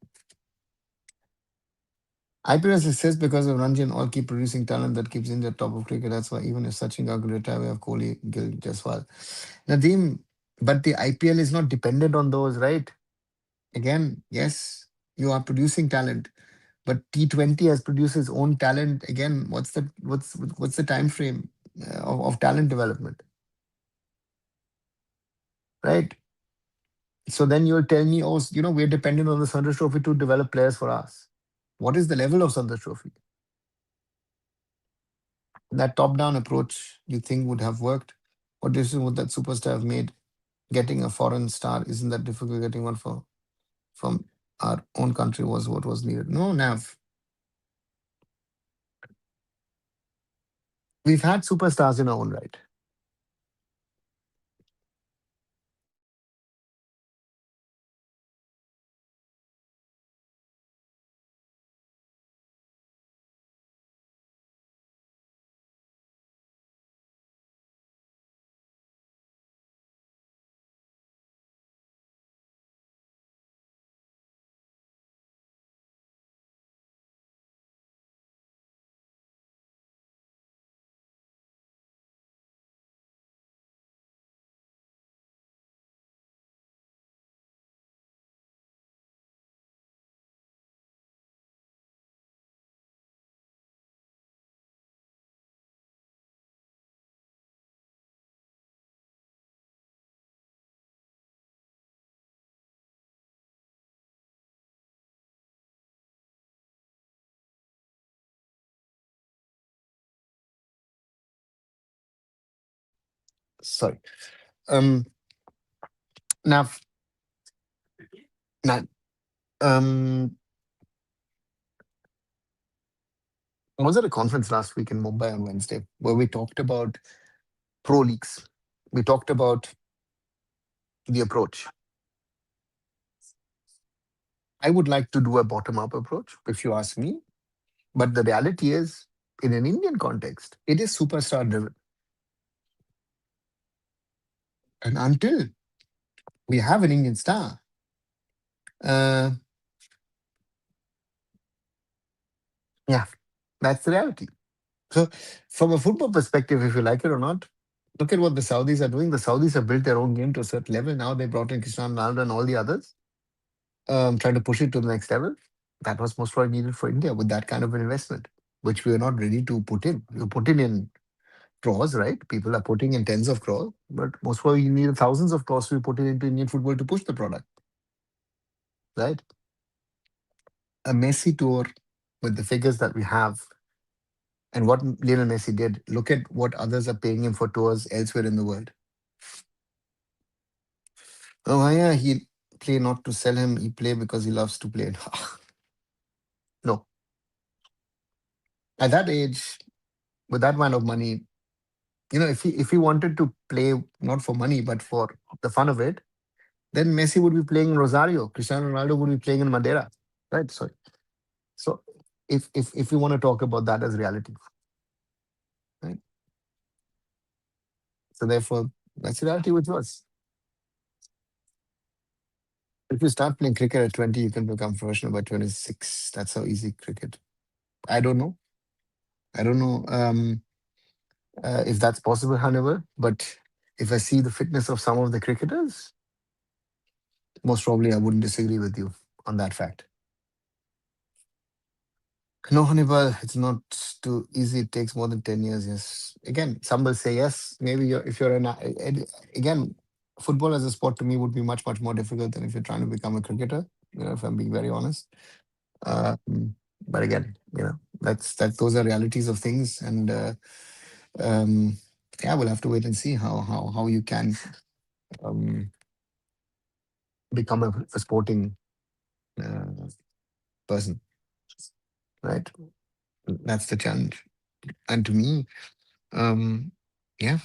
IPL has success because of Ranji and all keep producing talent that keeps India top of cricket. That's why even if Sachin Gagun retire, we have Kohli, Gill, Jaiswal. Nadeem, but the IPL is not dependent on those, right? Again, yes, you are producing talent, but T20 has produced its own talent. Again, what's the time frame of talent development, right? So then you'll tell me, oh, we're dependent on the Santosh Trophy to develop players for us. What is the level of Santosh Trophy? That top-down approach you think would have worked? What decision would that superstar have made? Getting a foreign star isn't that difficult. Getting one from our own country was what was needed. No, Nav. We've had superstars in our own right. Sorry. Um, now, now, um, I was at a conference last week in Mumbai on Wednesday where we talked about pro leagues. We talked about the approach. I would like to do a bottom up approach, if you ask me. But the reality is, in an Indian context, it is superstar driven. And until we have an Indian star, uh, yeah, that's the reality. So, from a football perspective, if you like it or not, look at what the Saudis are doing. The Saudis have built their own game to a certain level. Now they brought in Cristiano Ronaldo and all the others, trying to push it to the next level. That was most probably needed for India with that kind of an investment, which we are not ready to put in. You put in crores, right? People are putting in tens of crores, but most probably you need thousands of crores to be put into Indian football to push the product, right? A Messi tour with the figures that we have and what Lionel Messi did, look at what others are paying him for tours elsewhere in the world. Oh, yeah, he play not to sell him, he play because he loves to play. No. At that age, with that amount of money, if he wanted to play not for money but for the fun of it, then Messi would be playing in Rosario. Cristiano Ronaldo would be playing in Madeira. Right. So if you want to talk about that as reality, right? So therefore, that's the reality which was. If you start playing cricket at 20, you can become professional by 26. That's how easy cricket. I don't know. I don't know if that's possible, however, but if I see the fitness of some of the cricketers, most probably I wouldn't disagree with you on that fact. No, Hannibal, it's not too easy. It takes more than 10 years. Yes. Again, some will say yes. Maybe if you're again, football as a sport to me would be much, much more difficult than if you're trying to become a cricketer, if I'm being very honest. But again, those are realities of things. And um, yeah, we'll have to wait and see how you can um, become a sporting uh, person, right? That's the challenge. And to me, um, yeah,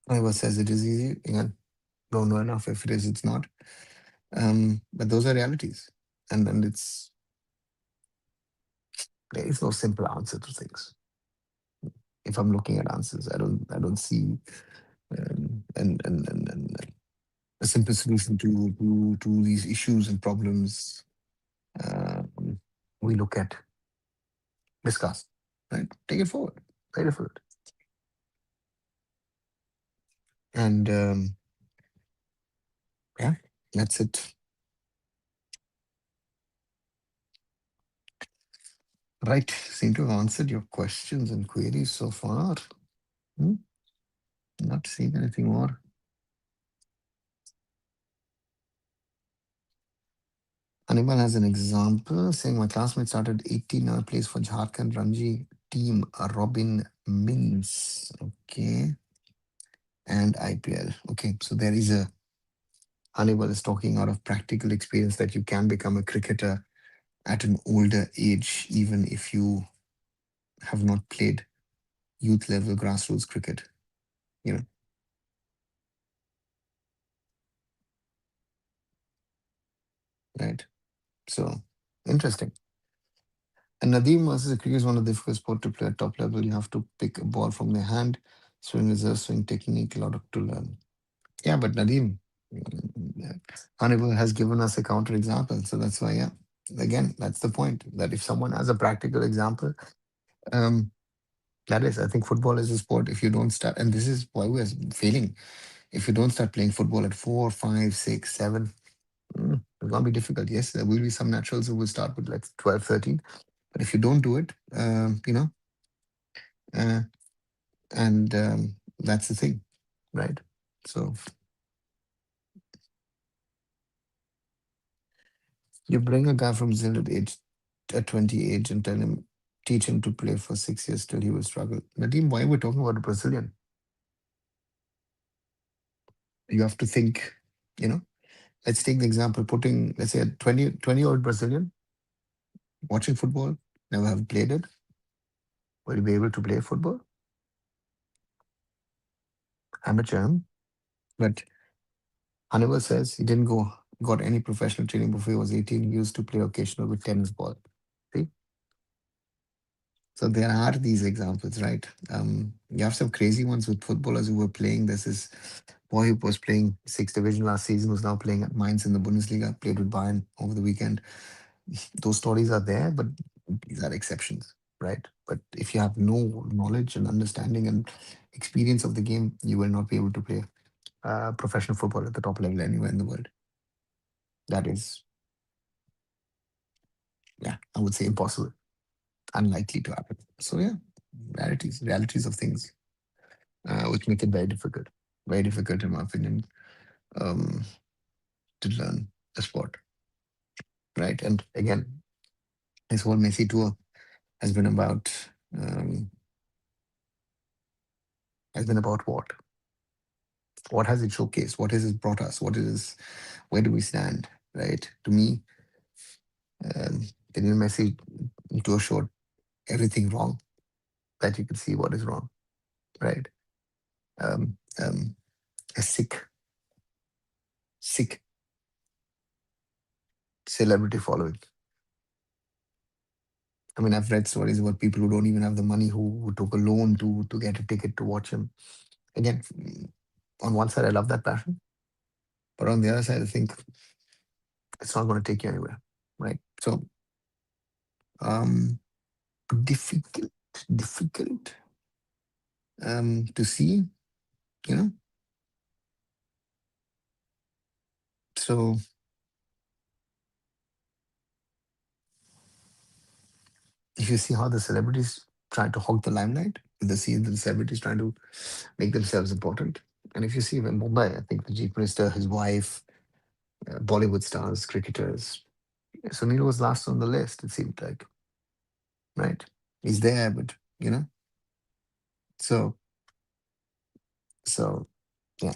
whoever says it is easy, again, don't know enough. If it is, it's not. But those are realities. And then there is no simple answer to things. If I'm looking at answers, I don't see and a simple solution to these issues and problems um, we look at, discuss, right? Take it forward, write it forward. And yeah, that's it. Right. Seem to have answered your questions and queries so far. Hmm? Not seeing anything more. Animal has an example saying my classmate started 18, now plays for Jharkhand Ranji team, Robin Mins. Okay. And IPL. Okay. So there is a Hannibal is talking out of practical experience that you can become a cricketer at an older age, even if you have not played youth level grassroots cricket. You know, right? So interesting. And Nadeem versus cricket is one of the difficult sport to play at top level. You have to pick a ball from their hand, swing reserve, swing technique, a lot to learn. Yeah, but Nadeem, Hannibal has given us a counter example. So that's why, yeah, again, that's the point. That if someone has a practical example, um, that is, I think football is a sport. If you don't start, and this is why we're failing. If you don't start playing football at 4, 5, 6, 7, it's gonna be difficult. Yes, there will be some naturals who will start with like 12, 13. But if you don't do it, uh, and that's the thing, right? So you bring a guy from zero to age at 20 age and tell him, teach him to play for 6 years till he will struggle. Nadeem, why are we talking about a Brazilian? You have to think, you know, let's take the example, putting, let's say, a 20-year-old Brazilian watching football, never have played it, will he be able to play football? Amateur, but Hannibal says he didn't got any professional training before he was 18. He used to play occasional with tennis ball. See? So there are these examples, right? You have some crazy ones with footballers who were playing. This is boy who was playing sixth division last season, who's now playing at Mainz in the Bundesliga, played with Bayern over the weekend. Those stories are there, but these are exceptions, right? But if you have no knowledge and understanding and experience of the game, you will not be able to play professional football at the top level anywhere in the world. That is, yeah, I would say impossible, unlikely to happen. So yeah, realities of things, which make it very difficult in my opinion, um, to learn the sport, right? And again, this whole Messi tour has been about um, what? What has it showcased? What has it brought us? Where do we stand? Right? To me, um, the new Messi tour showed everything wrong that you could see what is wrong, right? Um, um, a sick celebrity following. I mean, I've read stories about people who don't even have the money who took a loan to get a ticket to watch him. Again, on one side, I love that passion, but on the other side, I think it's not going to take you anywhere, right? So, um, difficult, difficult to see, you know. So if you see how the celebrities try to hog the limelight, if they see the celebrities trying to make themselves important, and if you see in Mumbai, I think the chief minister, his wife, Bollywood stars, cricketers, Sunil was last on the list. It seemed like, right? He's there, but you know, so so yeah,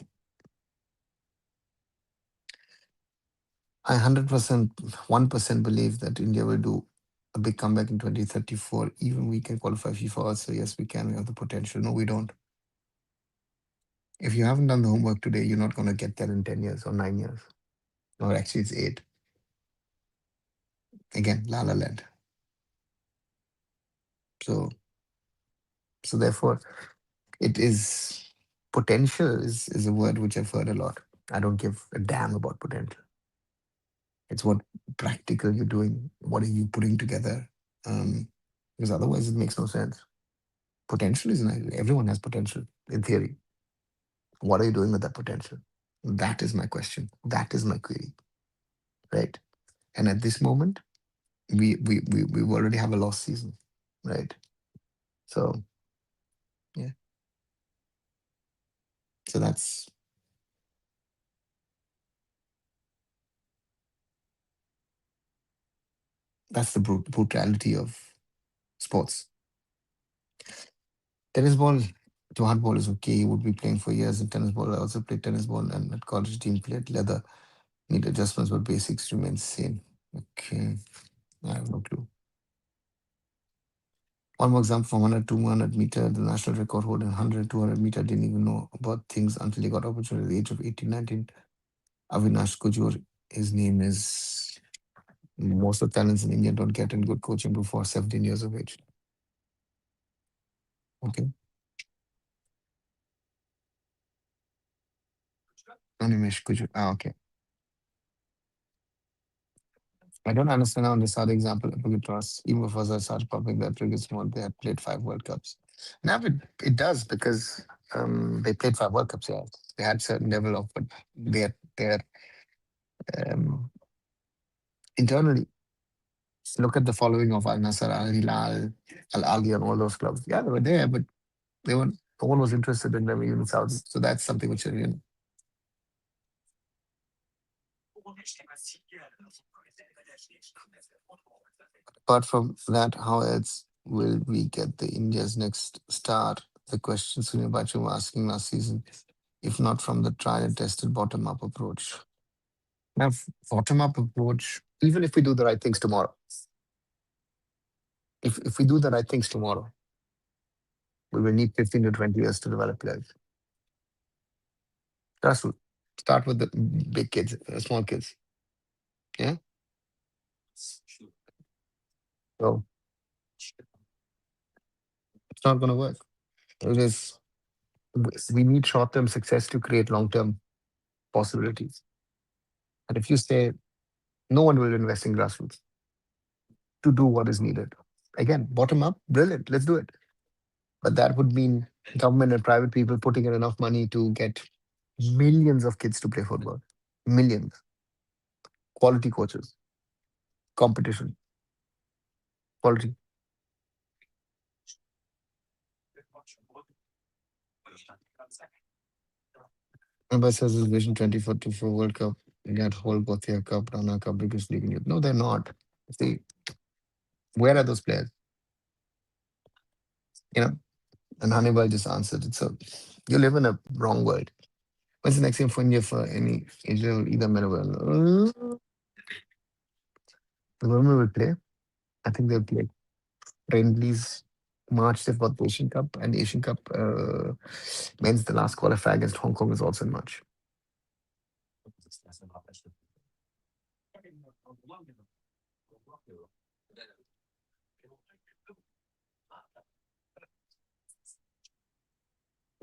I 100%, 1% believe that India will do a big comeback in 2034. Even we can qualify FIFA also. Yes, we can. We have the potential. No, we don't. If you haven't done the homework today, you're not going to get there in 10 years or 9 years. Or actually, it's eight. Again, La La Land. So, so therefore, it is potential is a word which I've heard a lot. I don't give a damn about potential. It's what practical you're doing. What are you putting together? Um, because otherwise, it makes no sense. Potential is nice. Everyone has potential in theory. What are you doing with that potential? That is my question. That is my query, right? And at this moment, we already have a lost season, right? So yeah, so that's the brutality of sports. Tennis ball to hardball is okay. You would be playing for years in tennis ball. I also played tennis ball and at college team played leather. Need adjustments, but basics remain same. Okay, I have no clue. One more example from 100 to 200 meter, the national record holder in 100 200 meter didn't even know about things until he got opportunity at the age of 18, 19. Avinash Kujur, his name is. Most of the talents in India don't get in good coaching before 17 years of age. Okay. Animesh Kujur. Ah, okay. I don't understand how this other example applicable to us. Even before I started pumping that previous month, they had played 5 World Cups. Now it does because they played 5 World Cups, yeah. They had certain level of, but they're um, internally. Look at the following of Al Nassr, Al Hilal, Al Ali, and all those clubs. Yeah, they were there, but they weren't. No one was interested in them even in Saudi. So that's something which apart from that, how else will we get the India's next star? The question Sunil Bachu was asking last season. if not from the tried and tested bottom up approach. Now, bottom up approach, even if we do the right things tomorrow, if we do the right things tomorrow, we will need 15 to 20 years to develop players. Grassroots. Start with the big kids, small kids. Yeah. So it's not going to work. It is, we need short term success to create long term possibilities. And if you say no one will invest in grassroots to do what is needed, again, bottom up, brilliant, let's do it. But that would mean government and private people putting in enough money to get millions of kids to play football, millions, quality coaches, competition, quality. Remember says his Vision 2044 World Cup, get whole Gothia Cup, Rana Cup, biggest league in Europe. No, they're not. See, where are those players? You know, and Hannibal just answered it. So you live in a wrong world. When's the next game for India for any Israel, either men or women? The women will play. I think they'll play friendlies. March, they've got the Asian Cup, and Asian Cup men's the last qualifier against Hong Kong is also in March.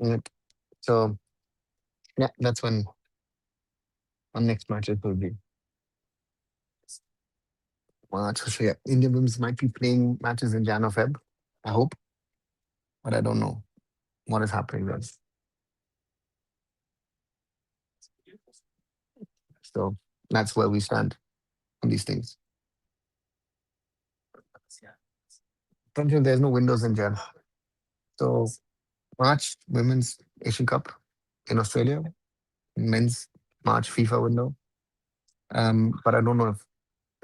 Yep. So yeah, that's when our next matches will be March. So yeah, Indian women's might be playing matches in Jan or Feb. I hope, but I don't know what is happening there. So that's where we stand on these things. Until there's no windows in Jan. So March, Women's Asian Cup in Australia, men's March FIFA window. But I don't know if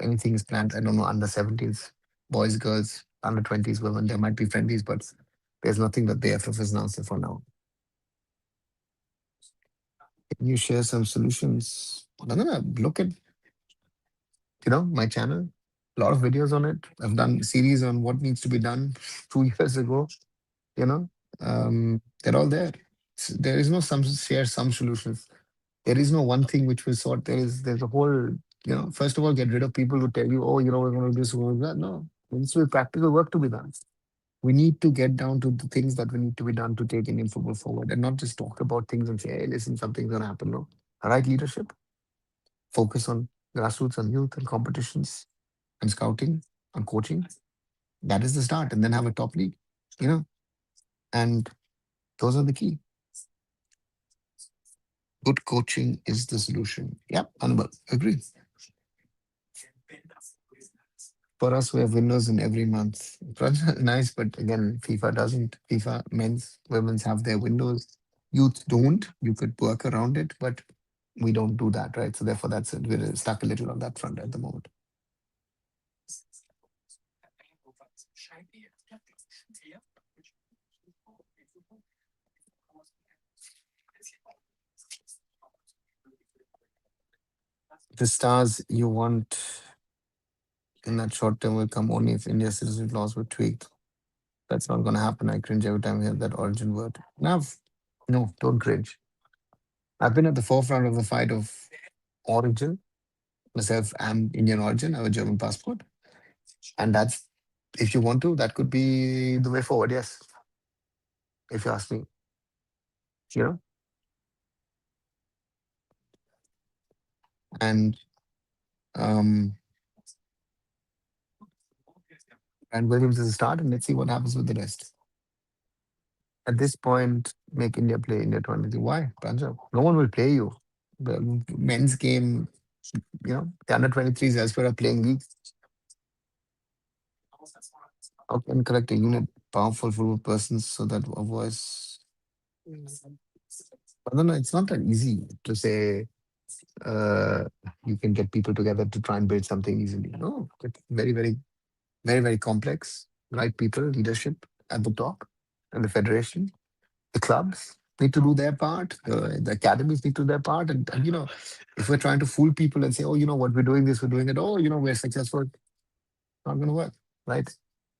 anything is planned. I don't know under 17s, boys, girls, under 20s, women. There might be friendlies, but there's nothing that the AIFF has announced for now. Can you share some solutions? No, no, no. Look at my channel. A lot of videos on it. I've done series on what needs to be done 2 years ago. You know, they're all there. There is no some share some solutions. There is no one thing which will sort. There's a whole. First of all, get rid of people who tell you, oh, we're going to do this, we're gonna do that. No, this will practical work to be done. We need to get down to the things that we need to be done to take Indian football forward, and not just talk about things and say, hey, listen, something's going to happen. No, right leadership, focus on grassroots, on youth, and competitions, and scouting, and coaching. That is the start, and then have a top league. You know, and those are the key. Good coaching is the solution. Yep, Anubhav, agree. For us, we have winners in every month. Nice, but again, FIFA doesn't. FIFA men's, women's have their windows. Youth don't. You could work around it, but we don't do that, right? So therefore, that's it. We're stuck a little on that front at the moment. The stars you want in that short term will come only if India's citizenship laws were tweaked. That's not going to happen. I cringe every time I hear that origin word. No, don't cringe. I've been at the forefront of the fight of origin. Myself, I'm Indian origin. I have a German passport. And that's, if you want to, that could be the way forward. Yes. If you ask me, you know, and, um, and Williams is a start, and let's see what happens with the rest. At this point, make India play India 23. Why? Punjab. No one will play you. The men's game, the under 23s elsewhere are playing leagues. How can correct a unit powerful football persons so that a voice? I don't know. It's not that easy to say uh, you can get people together to try and build something easily. No, it's very, very, very, very complex. Right people, leadership at the top, and the federation, the clubs, need to do their part. The academies need to do their part. If we're trying to fool people and say, oh, what, we're doing this, we're doing it, oh, we're successful, not going to work, right?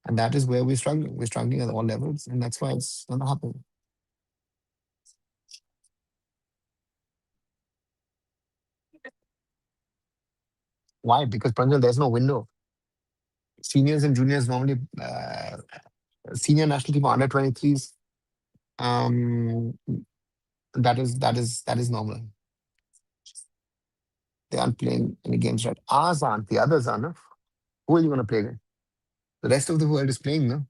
And that is where we're struggling. We're struggling at all levels, and that's why it's not happening. Why? Because Pranjal, there's no window. Seniors and juniors normally, senior national team under 23s. Um, that is normal. They aren't playing any games, right? Ours aren't. The others are. No? Who are you going to play against? The rest of the world is playing, no?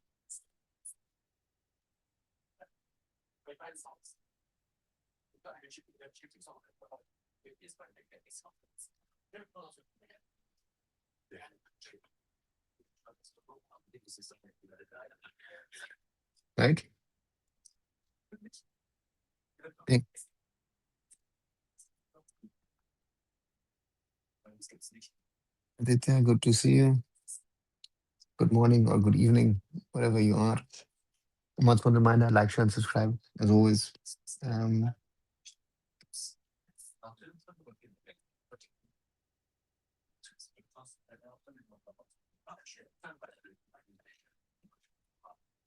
Right? Hey, Aditya, good to see you. Good morning or good evening, wherever you are. Once one reminder, like, share, and subscribe, as always. Um,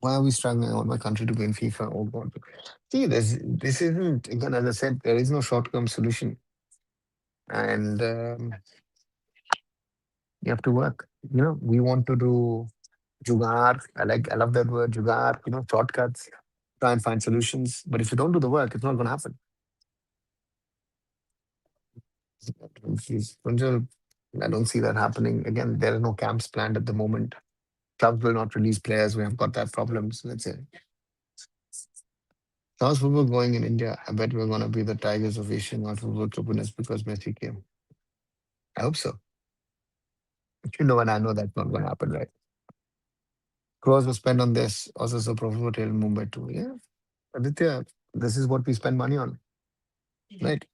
why are we struggling? I want my country to be in FIFA. Oh, God. See, this isn't, again, as I said, there is no short-term solution. And you have to work. We want to do jugaad. I love that word, jugaad, shortcuts, try and find solutions. But if you don't do the work, it's not going to happen. Punjab, I don't see that happening. Again, there are no camps planned at the moment. Clubs will not release players. We have got that problem. So that's it. How's football going in India? I bet we're going to be the Tigers of Asian world football tribunals because Messi came. I hope so. And I know that's not going to happen, right? Crores were spent on this. Also, so profitable hotel in Mumbai too. Yeah, Aditya, this is what we spend money on, right?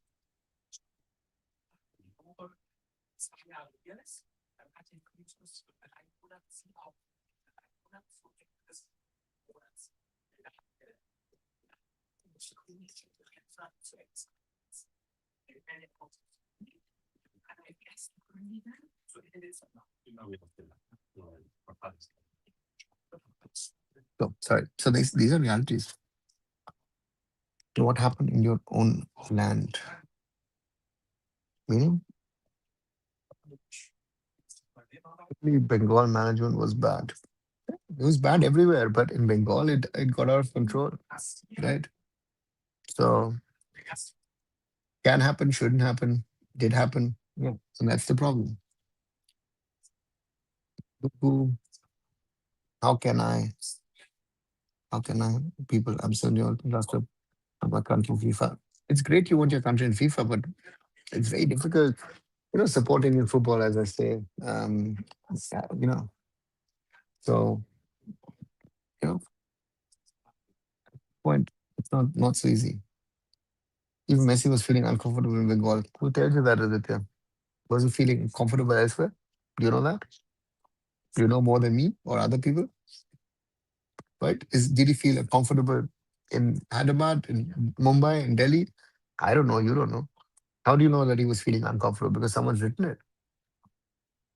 So sorry. So these are realities. What happened in your own land? Meaning, Bengal management was bad. It was bad everywhere, but in Bengal, it got out of control, right? So can happen, shouldn't happen, did happen. Yeah. So that's the problem. Who- How can I? How can I? People absolutely lost my country in FIFA. It's great you want your country in FIFA, but it's very difficult. Supporting in football, as I say. You know. So you know, point. It's not so easy. Even Messi was feeling uncomfortable in Bengal. Who tells you that, Aditya? Was he feeling comfortable elsewhere? Do you know that? Do you know more than me or other people? Right? Did he feel comfortable in Hyderabad, in Mumbai, in Delhi? I don't know. You don't know. How do you know that he was feeling uncomfortable? Because someone's written it,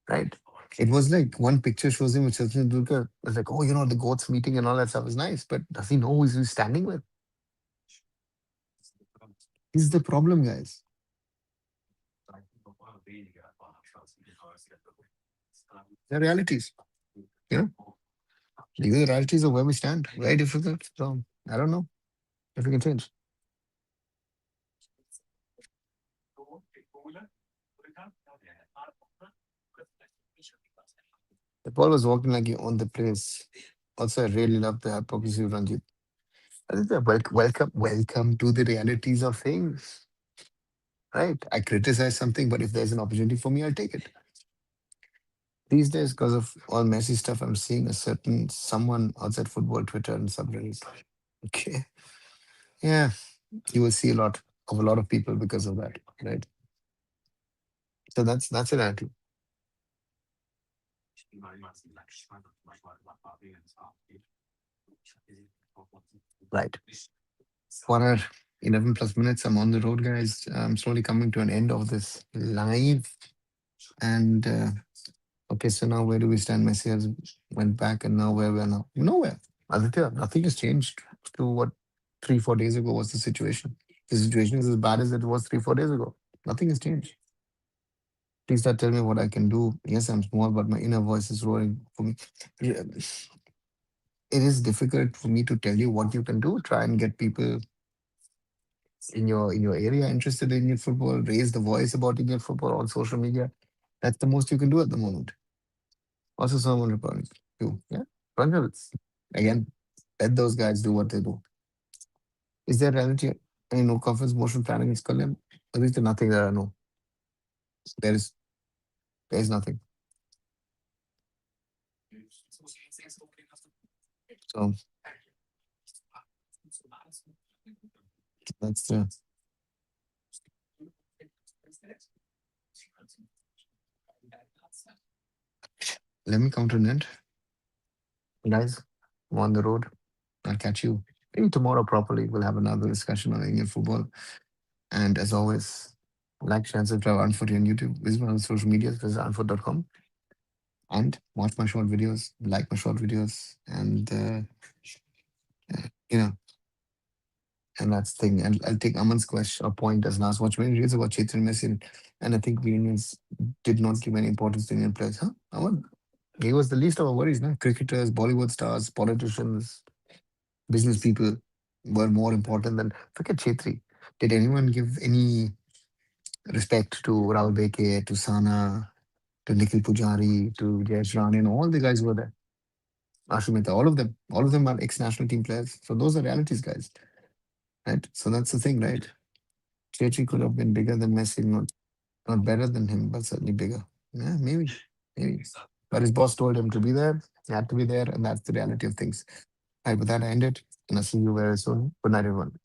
right? It was like one picture shows him with Sachin Tendulkar. It's like, oh, the goats meeting and all that stuff is nice, but does he know who he's standing with? This is the problem, guys. The realities. You know, these are the realities of where we stand. Very difficult. So I don't know if we can change. The ball was walking like he owned the place. Also, I really love the hypocrisy of Ranjit. I think that welcome to the realities of things. Right? I criticize something, but if there's an opportunity for me, I'll take it. These days, because of all messy stuff, I'm seeing a certain someone outside football Twitter and subreddit. Okay. Yeah, you will see a lot of people because of that, right? So that's an attitude. Right. For our 11 plus minutes, I'm on the road, guys. I'm slowly coming to an end of this live. And okay, so now where do we stand? Messi has went back, and now where we are now? Nowhere. Aditya, nothing has changed to what 3, 4 days ago was the situation. The situation is as bad as it was 3, 4 days ago. Nothing has changed. Please start telling me what I can do. Yes, I'm small, but my inner voice is roaring for me. It is difficult for me to tell you what you can do. Try and get people in your area interested in Indian football. Raise the voice about Indian football on social media. That's the most you can do at the moment. Also, someone reporting too. Yeah, Rangers. Again, let those guys do what they do. Is there reality? Any no conference motion planning is Kalyan? At least nothing that I know. There is there is nothing. So that's let me come to an end. Guys, I'm on the road. I'll catch you maybe tomorrow properly. We'll have another discussion on Indian football. And as always, like, share, and subscribe Arunfoot on YouTube. Visit me on social media, visit arunfoot.com. And watch my short videos, like my short videos. And, you know, and that's the thing. And I'll take Aman's question or point as last. Watch many reels about Chetan Messi. And I think the Indians did not give any importance to Indian players. Huh? Aman? He was the least of our worries, no? Cricketers, Bollywood stars, politicians, business people were more important than forget Chetri. Did anyone give any respect to Rahul Beke, to Sana, to Nikhil Pujari, to Jayesh Rane, and all the guys who were there? Ashu Mehta, all of them are ex-national team players. So those are realities, guys, right? So that's the thing, right? Chetri could have been bigger than Messi, not better than him, but certainly bigger. Yeah, maybe. But his boss told him to be there. He had to be there, and that's the reality of things. Right, with that, I end it, and I'll see you very soon. Good night, everyone.